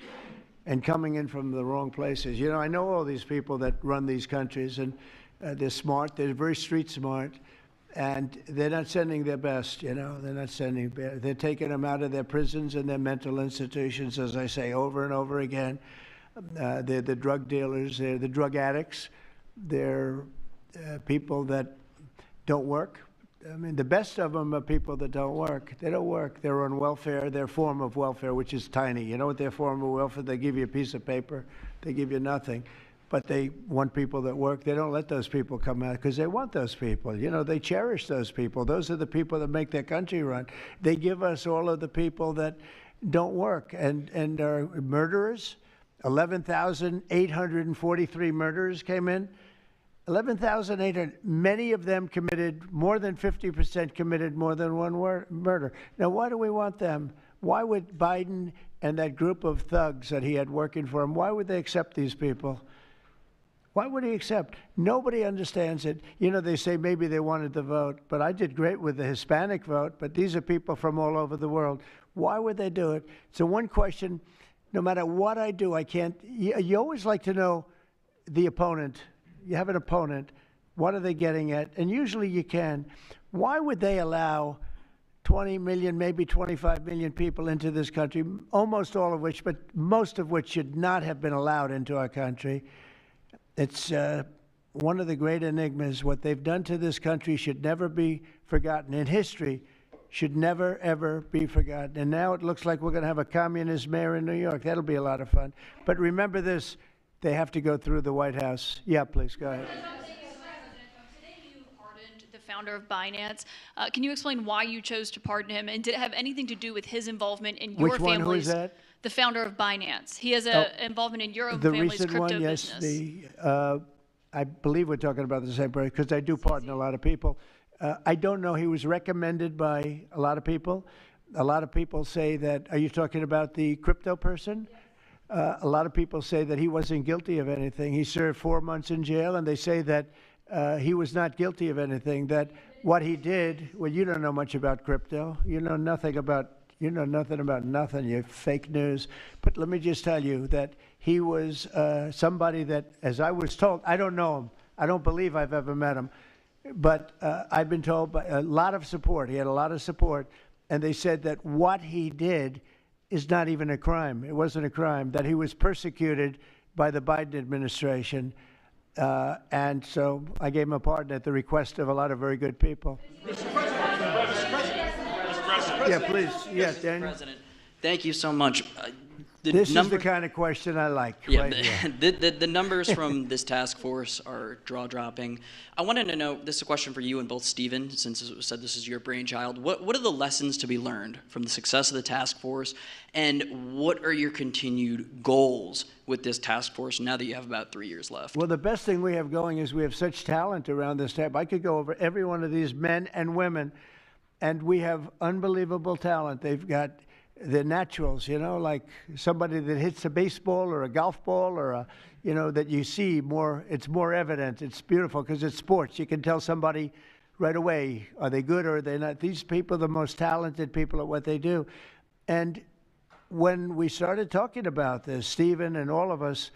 and coming in from the wrong places. You know, I know all these people that run these countries, and they're smart. They're very street smart, and they're not sending their best, you know. They're not sending, they're taking them out of their prisons and their mental institutions, as I say over and over again. They're the drug dealers. They're the drug addicts. They're people that don't work. I mean, the best of them are people that don't work. They don't work. They're on welfare, their form of welfare, which is tiny. You know what their form of welfare? They give you a piece of paper. They give you nothing. but they want people that work. They don't let those people come out because they want those people. You know, they cherish those people. Those are the people that make their country run. They give us all of the people that don't work and are murderers. 11,843 murderers came in. 11,800, many of them committed, more than 50% committed more than one murder. Now, why do we want them? Why would Biden and that group of thugs that he had working for him, why would they accept these people? Why would he accept? Nobody understands it. You know, they say maybe they wanted the vote, but I did great with the Hispanic vote, but these are people from all over the world. Why would they do it? So one question, no matter what I do, I can't, you always like to know the opponent. You have an opponent, what are they getting at? And usually you can. Why would they allow 20 million, maybe 25 million people into this country, almost all of which, but most of which should not have been allowed into our country? It's one of the great enigmas. What they've done to this country should never be forgotten. In history, should never, ever be forgotten. And now it looks like we're going to have a communist mayor in New York. That'll be a lot of fun. But remember this. They have to go through the White House. Yeah, please, go ahead. Today you pardoned the founder of Binance. Can you explain why you chose to pardon him? And did it have anything to do with his involvement in your Which one? family's... Who is that? The founder of Binance. He has an involvement in your own family's crypto one, yes, business. I believe we're talking about the same person because I do pardon a lot of people. I don't know. He was recommended by a lot of people. A lot of people say that, are you talking about the crypto person? Yes. A lot of people say that he wasn't guilty of anything. He served 4 months in jail, and they say that he was not guilty of anything, that what he did, well, you don't know much about crypto. You know nothing about nothing, you fake news. But let me just tell you that he was somebody that, as I was told, I don't know him. I don't believe I've ever met him. But I've been told by a lot of support. He had a lot of support. And they said that what he did is not even a crime. It wasn't a crime, that he was persecuted by the Biden administration. And so I gave him a pardon at the request of a lot of very good people. Mr. President. Yeah, please. Yes, Daniel. President, thank you so much. This is the kind of question I like. Yeah, right here. the numbers from this task force are jaw-dropping. I wanted to know, this is a question for you and both Stephen, since it was said this is your brainchild. What are the lessons to be learned from the success of the task force, and what are your continued goals with this task force now that you have about 3 years left? Well, the best thing we have going is we have such talent around this table. I could go over every one of these men and women, and we have unbelievable talent. They've got the naturals, you know, like somebody that hits a baseball or a golf ball or that you see more, it's more evident. It's beautiful because it's sports. You can tell somebody right away, are they good or are they not? These people are the most talented people at what they do. And when we started talking about this, Stephen and all of us,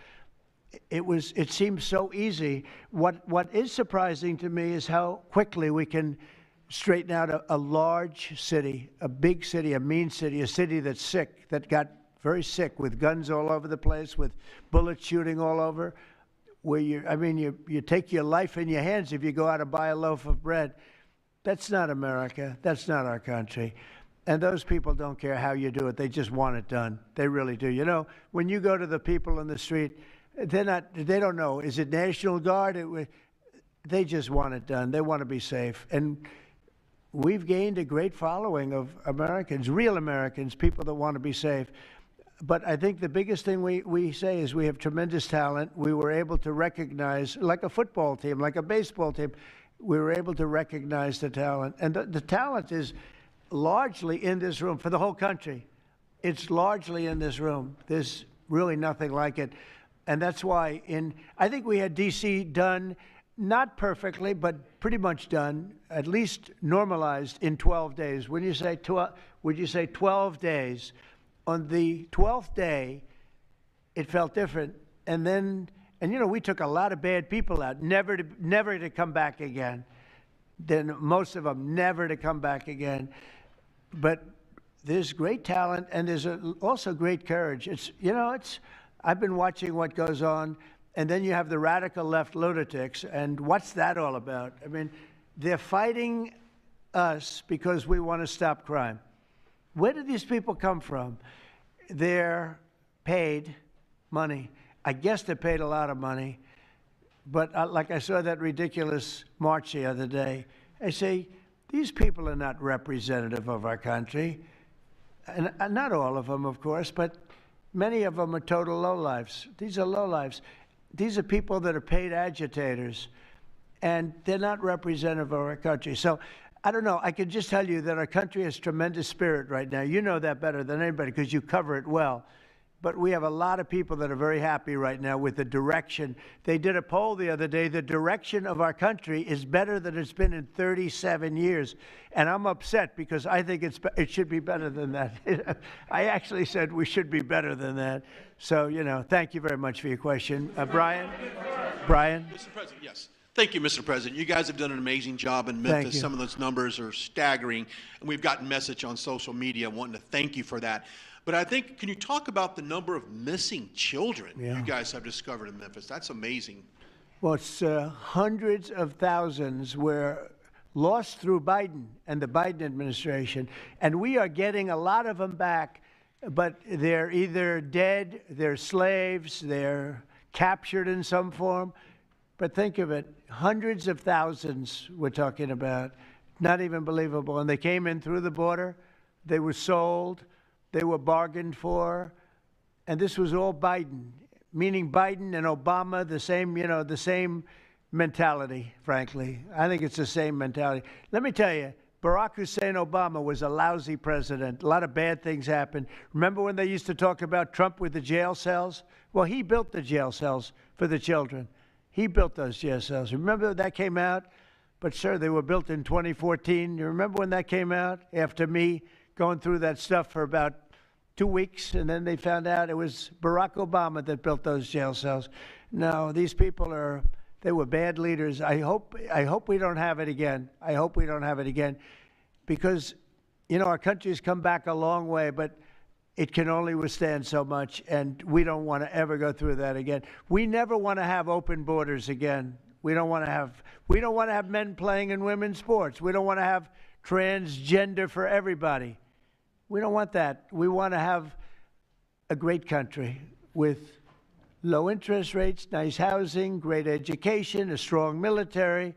it seemed so easy. What is surprising to me is how quickly we can straighten out a large city, a big city, a mean city, a city that's sick, that got very sick with guns all over the place, with bullets shooting all over, where you take your life in your hands if you go out and buy a loaf of bread. That's not America. That's not our country. And those people don't care how you do it. They just want it done. They really do. You know, when you go to the people in the street, they don't know, is it National Guard? They just want it done. They want to be safe. And we've gained a great following of Americans, real Americans, people that want to be safe. But I think the biggest thing we say is we have tremendous talent. We were able to recognize, like a football team, like a baseball team, we were able to recognize the talent. And the talent is largely in this room for the whole country. It's largely in this room. There's really nothing like it. And that's why I think we had D.C. done, not perfectly, but pretty much done, at least normalized in 12 days. When you say 12, would you say 12 days? On the 12th day, it felt different. And we took a lot of bad people out, never to come back again. Then most of them never to come back again. But there's great talent, and there's also great courage. I've been watching what goes on. And then you have the radical left lunatics, and what's that all about? I mean, they're fighting us because we want to stop crime. Where do these people come from? They're paid money. I guess they're paid a lot of money. But like I saw that ridiculous march the other day, I say, these people are not representative of our country. And not all of them, of course, but many of them are total lowlifes. These are lowlifes. These are people that are paid agitators, and they're not representative of our country. So I don't know. I can just tell you that our country has tremendous spirit right now. You know that better than anybody because you cover it well. But we have a lot of people that are very happy right now with the direction. They did a poll the other day. The direction of our country is better than it's been in 37 years. And I'm upset because I think it should be better than that. I actually said we should be better than that. So, you know, thank you very much for your question. Brian? Brian? Mr. President, yes. Thank you, Mr. President. You guys have done an amazing job in Memphis. Some of those numbers are staggering. And we've gotten message on social media wanting to thank you for that. But I think, can you talk about the number of missing children you guys have discovered in Memphis? That's amazing. Well, it's hundreds of thousands were lost through Biden and the Biden administration. And we are getting a lot of them back, but they're either dead, they're slaves, they're captured in some form. But think of it, hundreds of thousands we're talking about. Not even believable. And they came in through the border. They were sold. They were bargained for, and this was all Biden, meaning Biden and Obama, the same, you know, the same mentality, frankly. I think it's the same mentality. Let me tell you, Barack Hussein Obama was a lousy president. A lot of bad things happened. Remember when they used to talk about Trump with the jail cells? Well, he built the jail cells for the children. He built those jail cells. Remember that came out? But, sir, they were built in 2014. You remember when that came out? After me going through that stuff for about 2 weeks, and then they found out it was Barack Obama that built those jail cells. No, these people they were bad leaders. I hope we don't have it again. I hope we don't have it again because, you know, our country's come back a long way, but it can only withstand so much, and we don't want to ever go through that again. We never want to have open borders again. We don't want to have men playing in women's sports. We don't want to have transgender for everybody. We don't want that. We want to have a great country with low interest rates, nice housing, great education, a strong military,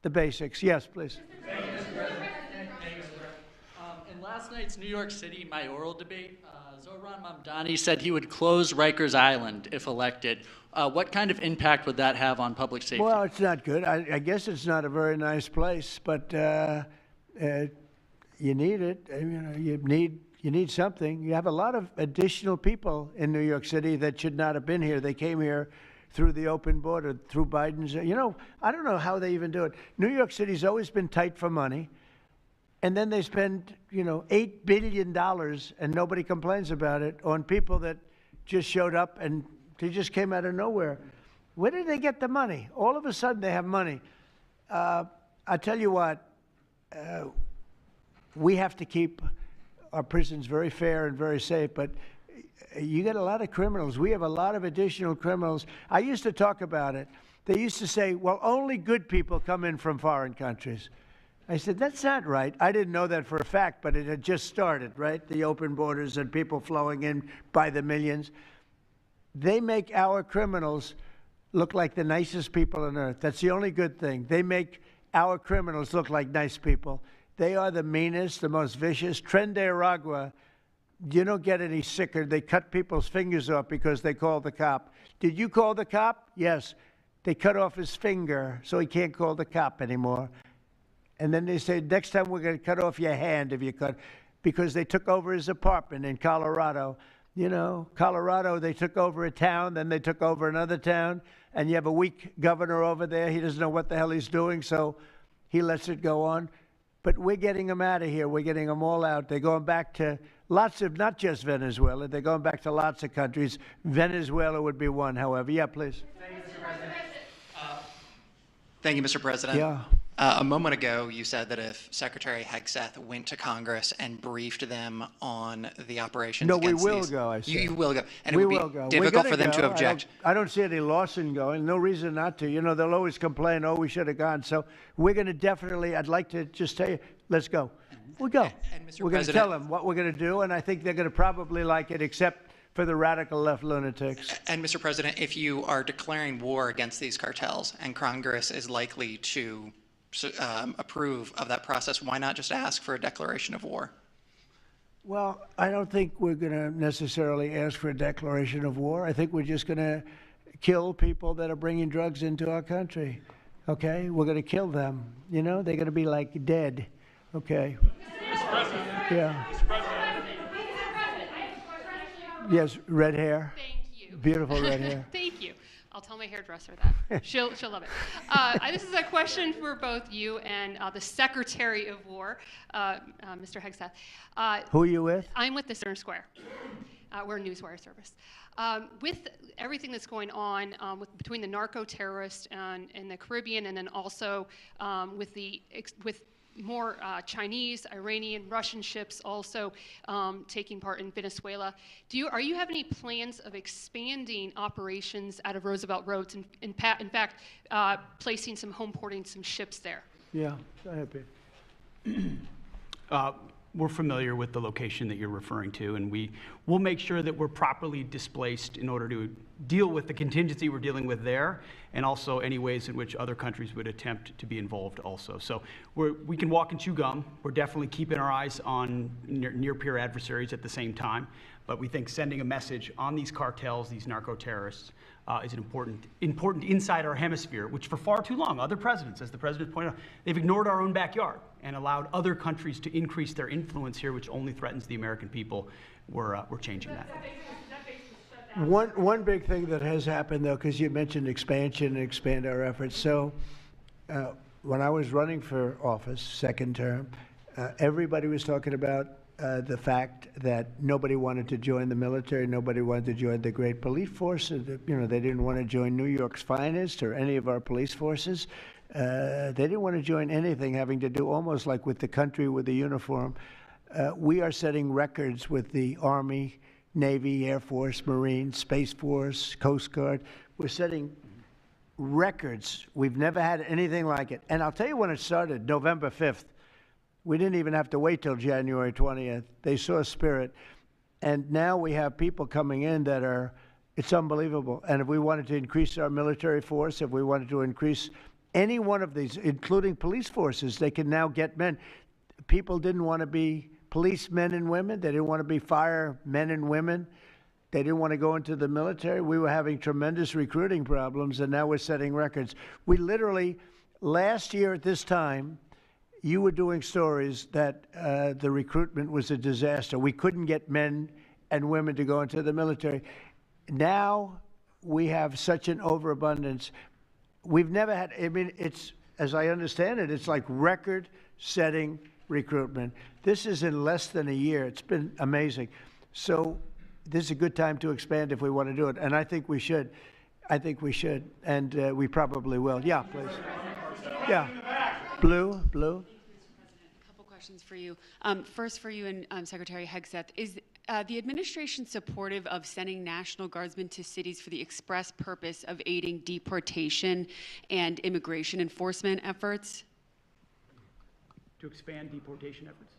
the basics. Yes, please. In last night's New York City mayoral debate, Zohran Mamdani said he would close Rikers Island if elected. What kind of impact would that have on public safety? Well, it's not good. I guess it's not a very nice place, but you need it. You know, you need something. You have a lot of additional people in New York City that should not have been here. They came here through the open border, through Biden's. You know, I don't know how they even do it. New York City's always been tight for money, and then they spend, you know, $8 billion, and nobody complains about it on people that just showed up and they just came out of nowhere. Where did they get the money? All of a sudden, they have money. I tell you what. We have to keep our prisons very fair and very safe, but you get a lot of criminals. We have a lot of additional criminals. I used to talk about it. They used to say, well, only good people come in from foreign countries. I said, that's not right. I didn't know that for a fact, but it had just started, right? The open borders and people flowing in by the millions. They make our criminals look like the nicest people on earth. That's the only good thing. They make our criminals look like nice people. They are the meanest, the most vicious. Tren de Aragua, you don't get any sicker. They cut people's fingers off because they called the cop. Did you call the cop? Yes. They cut off his finger so he can't call the cop anymore. And then they say, next time we're going to cut off your hand if you cut, because they took over his apartment in Colorado. You know, Colorado, they took over a town, then they took over another town, and you have a weak governor over there. He doesn't know what the hell he's doing, so he lets it go on. But we're getting them out of here. We're getting them all out. They're going back to lots of, not just Venezuela, they're going back to lots of countries. Venezuela would be one, however. Yeah, please. Thank you, Mr. President. Yeah. A moment ago, you said that if Secretary Hegseth went to Congress and briefed them on the operations No, we against will these, go, I said. You will go. And we it would will be go. difficult for them to object. I don't see any loss in going. No reason not to. You know, they'll always complain, oh, we should have gone. So we're going to definitely, I'd like to just tell you, let's go. We'll go. And Mr. We're going to President, tell them what we're going to do, and I think they're going to probably like it, except for the radical left lunatics. And Mr. President, if you are declaring war against these cartels and Congress is likely to approve of that process, why not just ask for a declaration of war? Well, I don't think we're going to necessarily ask for a declaration of war. I think we're just going to kill people that are bringing drugs into our country. Okay? We're going to kill them. You know, they're going to be like dead. Okay? Mr. President. Yeah. Mr. President. Yes, red hair. Thank you. Beautiful red hair. Thank you. I'll tell my hairdresser that. She'll love it. This is a question for both you and the Secretary of War, Mr. Hegseth. Who are you with? I'm with the Center Square. We're a newswire service. With everything that's going on between the narco-terrorists in the Caribbean, and then also with more Chinese, Iranian, Russian ships also taking part in Venezuela. Are you have any plans of expanding operations out of Roosevelt Roads and in fact placing some home porting some ships there? Yeah, go ahead, Pete. We're familiar with the location that you're referring to, and we'll make sure that we're properly displaced in order to deal with the contingency we're dealing with there, and also any ways in which other countries would attempt to be involved also. So we can walk and chew gum. We're definitely keeping our eyes on near-peer adversaries at the same time, but we think sending a message on these cartels, these narco-terrorists, is an important inside our hemisphere, which for far too long, other presidents, as the president pointed out, they've ignored our own backyard and allowed other countries to increase their influence here, which only threatens the American people. We're changing that. One big thing that has happened, though, because you mentioned expansion and expand our efforts. So when I was running for office, second term, everybody was talking about the fact that nobody wanted to join the military, nobody wanted to join the great police force. They didn't want to join New York's finest or any of our police forces. They didn't want to join anything having to do almost like with the country, with the uniform. We are setting records with the Army, Navy, Air Force, Marines, Space Force, Coast Guard. We're setting records. We've never had anything like it. And I'll tell you when it started, November 5th. We didn't even have to wait till January 20th. They saw spirit. And now we have people coming in that it's unbelievable. And if we wanted to increase our military force, if we wanted to increase any one of these, including police forces, they can now get men. People didn't want to be policemen and women. They didn't want to be firemen and women. They didn't want to go into the military. We were having tremendous recruiting problems, and now we're setting records. We literally, last year at this time, you were doing stories that the recruitment was a disaster. We couldn't get men and women to go into the military. Now we have such an overabundance. We've never had, it's, as I understand it, it's like record-setting recruitment. This is in less than a year. It's been amazing. So this is a good time to expand if we want to do it. And I think we should. I think we should. And we probably will. Yeah, please. Yeah. Blue. A couple questions for you. First for you and Secretary Hegseth. Is the administration supportive of sending National Guardsmen to cities for the express purpose of aiding deportation and immigration enforcement efforts? To expand deportation efforts?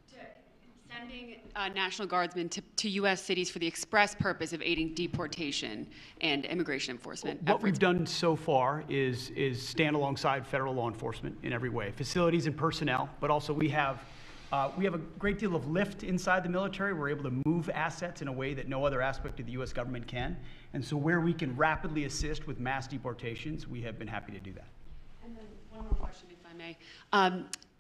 Sending National Guardsmen to U.S. cities for the express purpose of aiding deportation and immigration enforcement efforts. What we've done so far is stand alongside federal law enforcement in every way, facilities and personnel, but also we have a great deal of lift inside the military. We're able to move assets in a way that no other aspect of the U.S. government can. And so where we can rapidly assist with mass deportations, we have been happy to do that. And then one more question, if I may.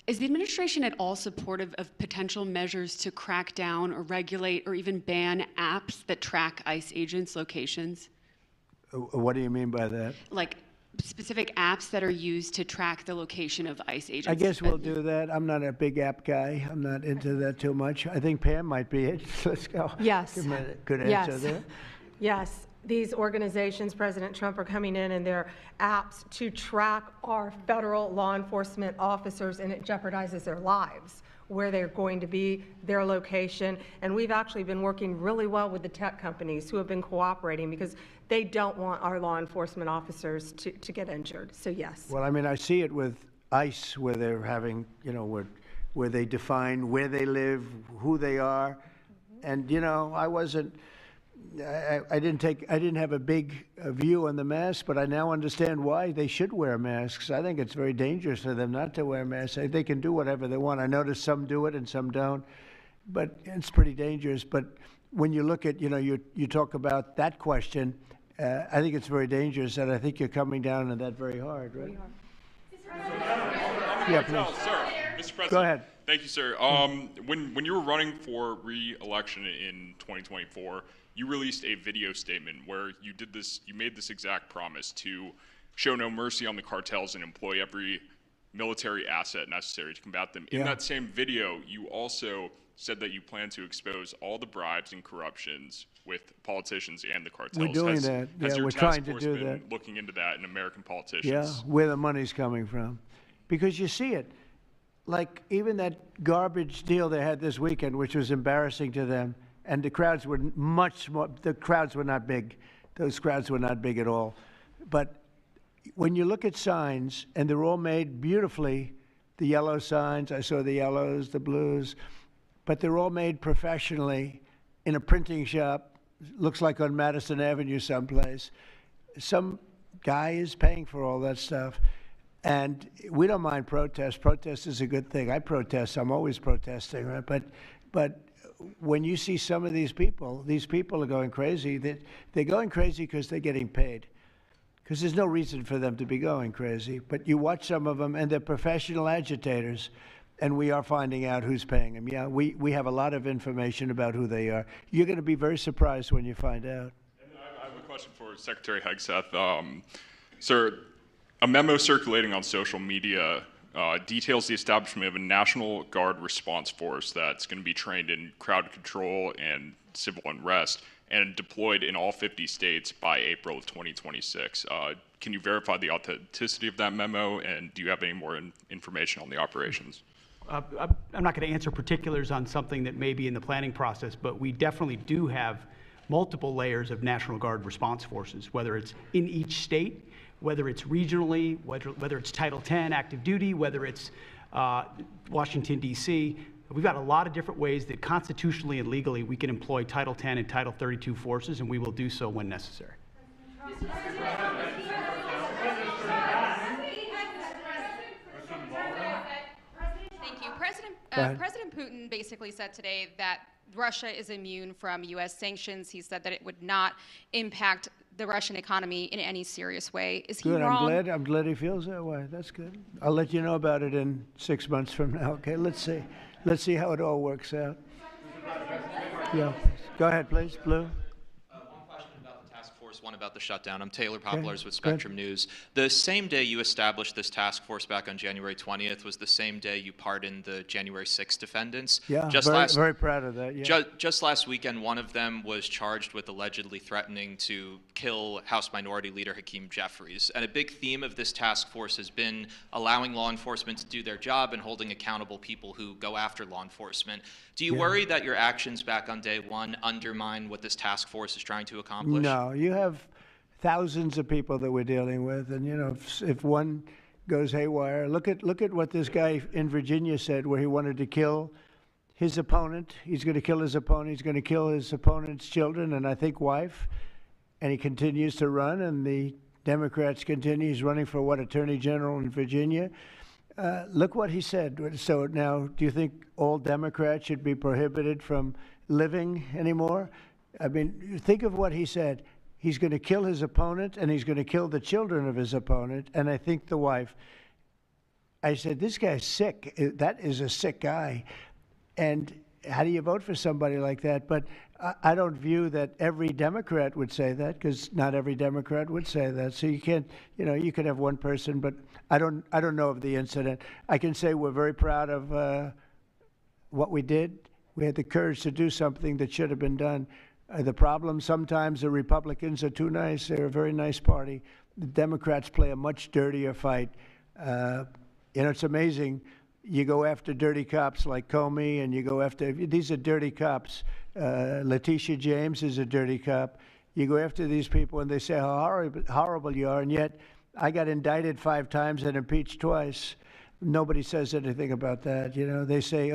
Is the administration at all supportive of potential measures to crack down or regulate or even ban apps that track ICE agents' locations? What do you mean by that? Like specific apps that are used to track the location of ICE agents? I guess we'll do that. I'm not a big app guy. I'm not into that too much. I think Pam might be it. Let's go. Yes. Good answer there. Yes. These organizations, President Trump, are coming in and their apps to track our federal law enforcement officers, and it jeopardizes their lives, where they're going to be, their location. And we've actually been working really well with the tech companies who have been cooperating because they don't want our law enforcement officers to get injured. So yes. Well, I mean, I see it with ICE, where they're having, where they define where they live, who they are. And, I wasn't I didn't have a big view on the mask, but I now understand why they should wear masks. I think it's very dangerous for them not to wear masks. They can do whatever they want. I notice some do it and some don't, but it's pretty dangerous. But when you look at, you talk about that question, I think it's very dangerous, and I think you're coming down on that very hard, right? Yeah, please. Sir, Mr. President. Go ahead. Thank you, sir. When you were running for re-election in 2024, you released a video statement where you made this exact promise to show no mercy on the cartels and employ every military asset necessary to combat them. In that same video, you also said that you plan to expose all the bribes and corruptions with politicians and the cartels. We're doing that. Has your We're task trying to force do been that. looking into that in American politicians? Yeah, where the money's coming from. Because you see it. Like even that garbage deal they had this weekend, which was embarrassing to them, and the crowds were the crowds were not big. Those crowds were not big at all. But when you look at signs, and they're all made beautifully, the yellow signs, I saw the yellows, the blues, but they're all made professionally in a printing shop, looks like on Madison Avenue someplace. Some guy is paying for all that stuff. And we don't mind protest. Protest is a good thing. I protest. I'm always protesting, right? But when you see some of these people are going crazy. They're going crazy because they're getting paid. Because there's no reason for them to be going crazy. But you watch some of them, and they're professional agitators. And we are finding out who's paying them. Yeah, we have a lot of information about who they are. You're going to be very surprised when you find out. And I have a question for Secretary Hegseth. Sir, a memo circulating on social media details the establishment of a National Guard response force that's going to be trained in crowd control and civil unrest and deployed in all 50 states by April of 2026. Can you verify the authenticity of that memo, and do you have any more information on the operations? I'm not going to answer particulars on something that may be in the planning process, but we definitely do have multiple layers of National Guard response forces, whether it's in each state, whether it's regionally, whether it's Title 10 active duty, whether it's Washington, D.C. We've got a lot of different ways that constitutionally and legally we can employ Title 10 and Title 32 forces, and we will do so when necessary. Thank you. President Putin basically said today that Russia is immune from U.S. sanctions. He said that it would not impact the Russian economy in any serious way. Is he Good. wrong? I'm glad he feels that way. That's good. I'll let you know about it in 6 months from now. Okay. Let's see how it all works out. Yeah. Go ahead, please. Blue. One about the shutdown. I'm Taylor Poplars with Spectrum News. The same day you established this task force back on January 20th was the same day you pardoned the January 6th defendants. Yeah, very proud of that. Yeah. Just last weekend, one of them was charged with allegedly threatening to kill House Minority Leader Hakeem Jeffries. And a big theme of this task force has been allowing law enforcement to do their job and holding accountable people who go after law enforcement. Do you worry that your actions back on day one undermine what this task force is trying to accomplish? No, you have thousands of people that we're dealing with, and if one goes haywire, look at what this guy in Virginia said, where he wanted to kill his opponent. He's going to kill his opponent. He's going to kill his opponent's children and I think wife, and he continues to run. And the Democrats continue. He's running for Attorney General in Virginia. Look what he said. So now, do you think all Democrats should be prohibited from living anymore? I mean, think of what he said. He's going to kill his opponent, and he's going to kill the children of his opponent, and I think the wife. I said, this guy's sick. That is a sick guy. And how do you vote for somebody like that? But I don't view that every Democrat would say that, because not every Democrat would say that. So you can't, you could have one person, but I don't know of the incident. I can say we're very proud of what we did. We had the courage to do something that should have been done. The problem, sometimes the Republicans are too nice. They're a very nice party. The Democrats play a much dirtier fight. It's amazing. You go after dirty cops like Comey, and you go after, these are dirty cops. Letitia James is a dirty cop. You go after these people, and they say how horrible you are, and yet I got indicted 5 times and impeached twice. Nobody says anything about that. They say,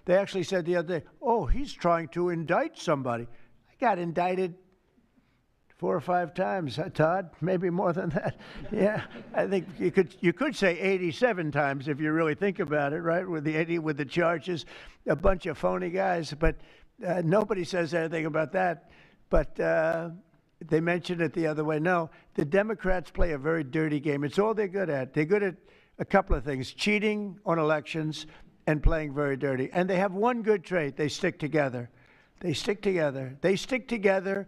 they actually said the other day, he's trying to indict somebody. I got indicted 4 or 5 times, Todd, maybe more than that. Yeah, I think you could say 87 times if you really think about it, right? With the charges, a bunch of phony guys, but nobody says anything about that. But they mentioned it the other way. No, the Democrats play a very dirty game. It's all they're good at. They're good at a couple of things: cheating on elections and playing very dirty. And they have one good trait: they stick together. They stick together. They stick together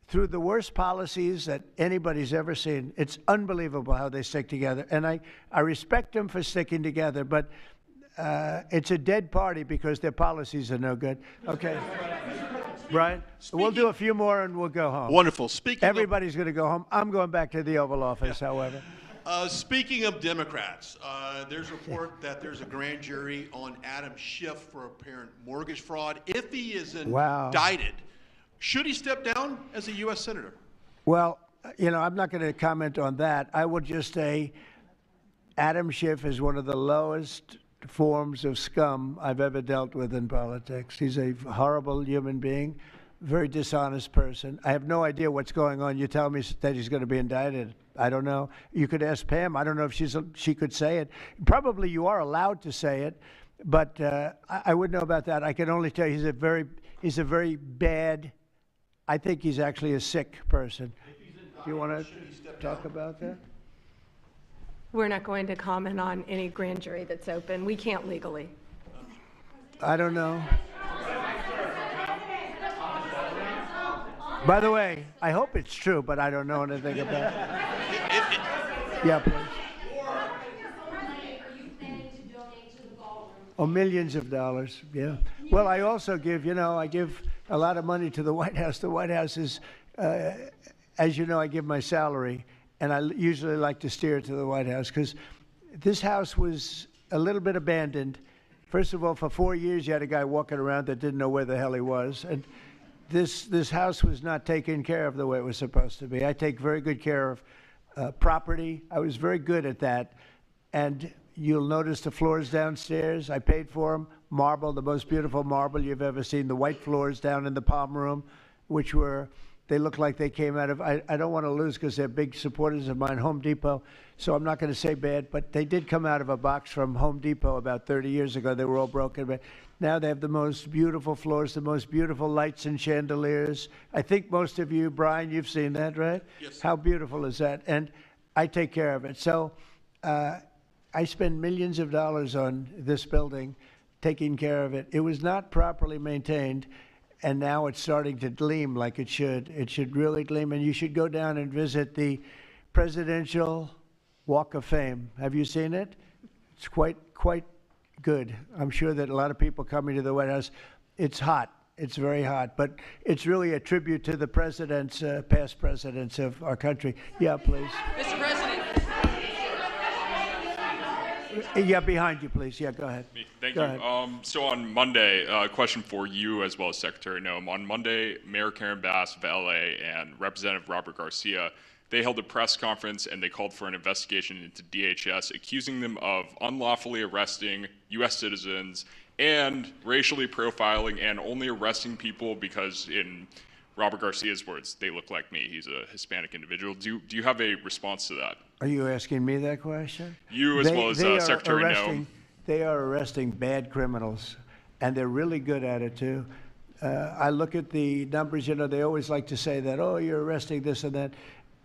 through the worst policies that anybody's ever seen. It's unbelievable how they stick together. And I respect them for sticking together, but it's a dead party because their policies are no good. Okay. Brian, we'll do a few more and we'll go home. Wonderful. Everybody's going to go home. I'm going back to the Oval Office, however. Speaking of Democrats, there's a report that there's a grand jury on Adam Schiff for apparent mortgage fraud. If he is indicted, should he step down as a U.S. Senator? Well, I'm not going to comment on that. I would just say Adam Schiff is one of the lowest forms of scum I've ever dealt with in politics. He's a horrible human being, very dishonest person. I have no idea what's going on. You tell me that he's going to be indicted. I don't know. You could ask Pam. I don't know if she could say it. Probably you are allowed to say it, but I wouldn't know about that. I can only tell you he's a very bad. I think he's actually a sick person. Do you want to talk about that? We're not going to comment on any grand jury that's open. We can't legally. I don't know. By the way, I hope it's true, but I don't know anything about it. Yeah, please. Oh, millions of dollars, yeah. Well, I also give, I give a lot of money to the White House. The White House is, as you know, I give my salary, and I usually like to steer it to the White House because this house was a little bit abandoned. First of all, for 4 years, you had a guy walking around that didn't know where the hell he was. And this house was not taken care of the way it was supposed to be. I take very good care of property. I was very good at that. And you'll notice the floors downstairs, I paid for them. Marble, the most beautiful marble you've ever seen. The white floors down in the palm room, which they look like they came out of, I don't want to lose because they're big supporters of mine, Home Depot. So I'm not going to say bad, but they did come out of a box from Home Depot about 30 years ago. They were all broken, but now they have the most beautiful floors, the most beautiful lights and chandeliers. I think most of you, Brian, you've seen that, right? Yes. How beautiful is that? And I take care of it. So I spend millions of dollars on this building, taking care of it. It was not properly maintained, and now it's starting to gleam like it should. It should really gleam, and you should go down and visit the Presidential Walk of Fame. Have you seen it? It's quite good. I'm sure that a lot of people coming to the White House, it's hot. It's very hot, but it's really a tribute to the presidents, past presidents of our country. Yeah, please. Mr. President. Yeah, behind you, please. Yeah, go ahead. Thank Go you. ahead. So on Monday, a question for you as well as Secretary Noem. On Monday, Mayor Karen Bass of LA and Representative Robert Garcia, they held a press conference and they called for an investigation into DHS, accusing them of unlawfully arresting U.S. citizens and racially profiling and only arresting people because, in Robert Garcia's words, they look like me. He's a Hispanic individual. Do you have a response to that? Are you asking me that question? You as well as Secretary Noem. They are arresting bad criminals, and they're really good at it, too. I look at the numbers, they always like to say that, oh, you're arresting this and that.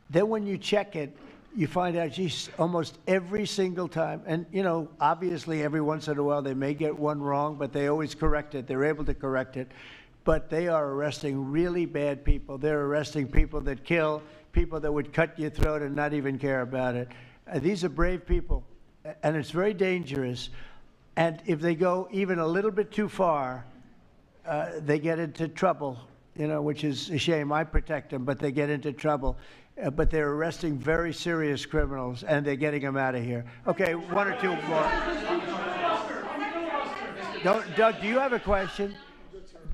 Then when you check it, you find out, geez, almost every single time, and, obviously every once in a while they may get one wrong, but they always correct it. They're able to correct it. But they are arresting really bad people. They're arresting people that kill, people that would cut your throat and not even care about it. These are brave people, and it's very dangerous. And if they go even a little bit too far, they get into trouble, which is a shame. I protect them, but they get into trouble. But they're arresting very serious criminals, and they're getting them out of here. Okay, one or two more. Doug, do you have a question?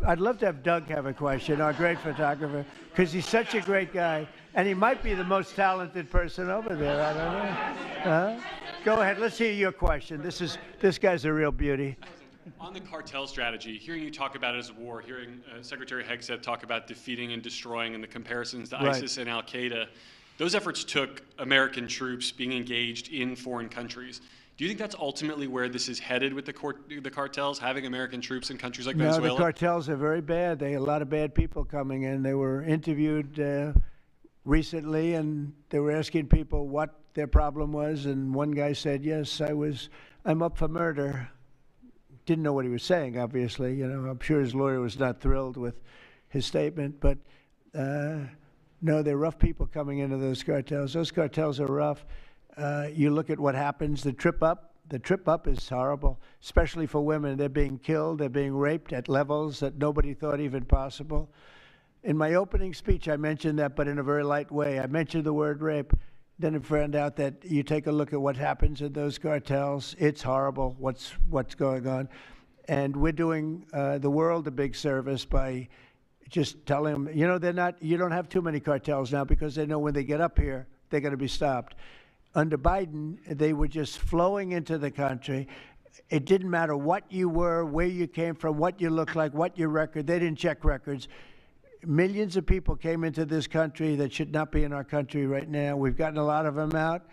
I'd love to have Doug have a question, our great photographer, because he's such a great guy, and he might be the most talented person over there. I don't know. Go ahead. Let's hear your question. This guy's a real beauty. On the cartel strategy, hearing you talk about it as a war, hearing Secretary Hegseth talk about defeating and destroying and the comparisons to Right. ISIS and Al-Qaeda, those efforts took American troops being engaged in foreign countries. Do you think that's ultimately where this is headed with the cartels, having American troops in countries like No, Venezuela? the cartels are very bad. They had a lot of bad people coming in. They were interviewed recently, and they were asking people what their problem was, and one guy said, "Yes, I'm up for murder." Didn't know what he was saying, obviously. You know, I'm sure his lawyer was not thrilled with his statement, but no, they're rough people coming into those cartels. Those cartels are rough. You look at what happens. The trip up is horrible, especially for women. They're being killed. They're being raped at levels that nobody thought even possible. In my opening speech, I mentioned that, but in a very light way. I mentioned the word rape. Then I found out that you take a look at what happens in those cartels. It's horrible what's going on. And we're doing the world a big service by just telling them, you know, you don't have too many cartels now because they know when they get up here, they're going to be stopped. Under Biden, they were just flowing into the country. It didn't matter what you were, where you came from, what you looked like, what your record. They didn't check records. Millions of people came into this country that should not be in our country right now. We've gotten a lot of them out.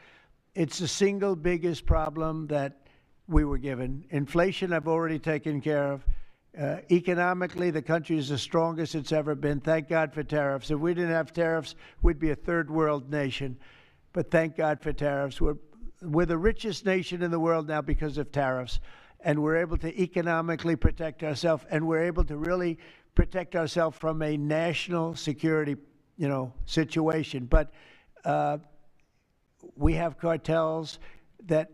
It's the single biggest problem that we were given. Inflation, I've already taken care of. Economically, the country is the strongest it's ever been. Thank God for tariffs. If we didn't have tariffs, we'd be a third world nation. But thank God for tariffs. We're the richest nation in the world now because of tariffs. And we're able to economically protect ourselves, and we're able to really protect ourselves from a national security, situation. But we have cartels that,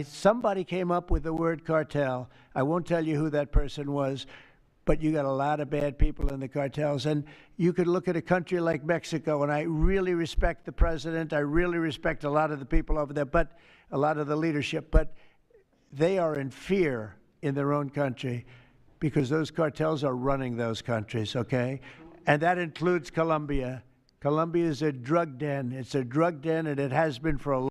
somebody came up with the word cartel. I won't tell you who that person was, but you got a lot of bad people in the cartels. And you could look at a country like Mexico, and I really respect the president. I really respect a lot of the people over there, but a lot of the leadership. But they are in fear in their own country because those cartels are running those countries, okay? And that includes Colombia. Colombia is a drug den. It's a drug den, and it has been for a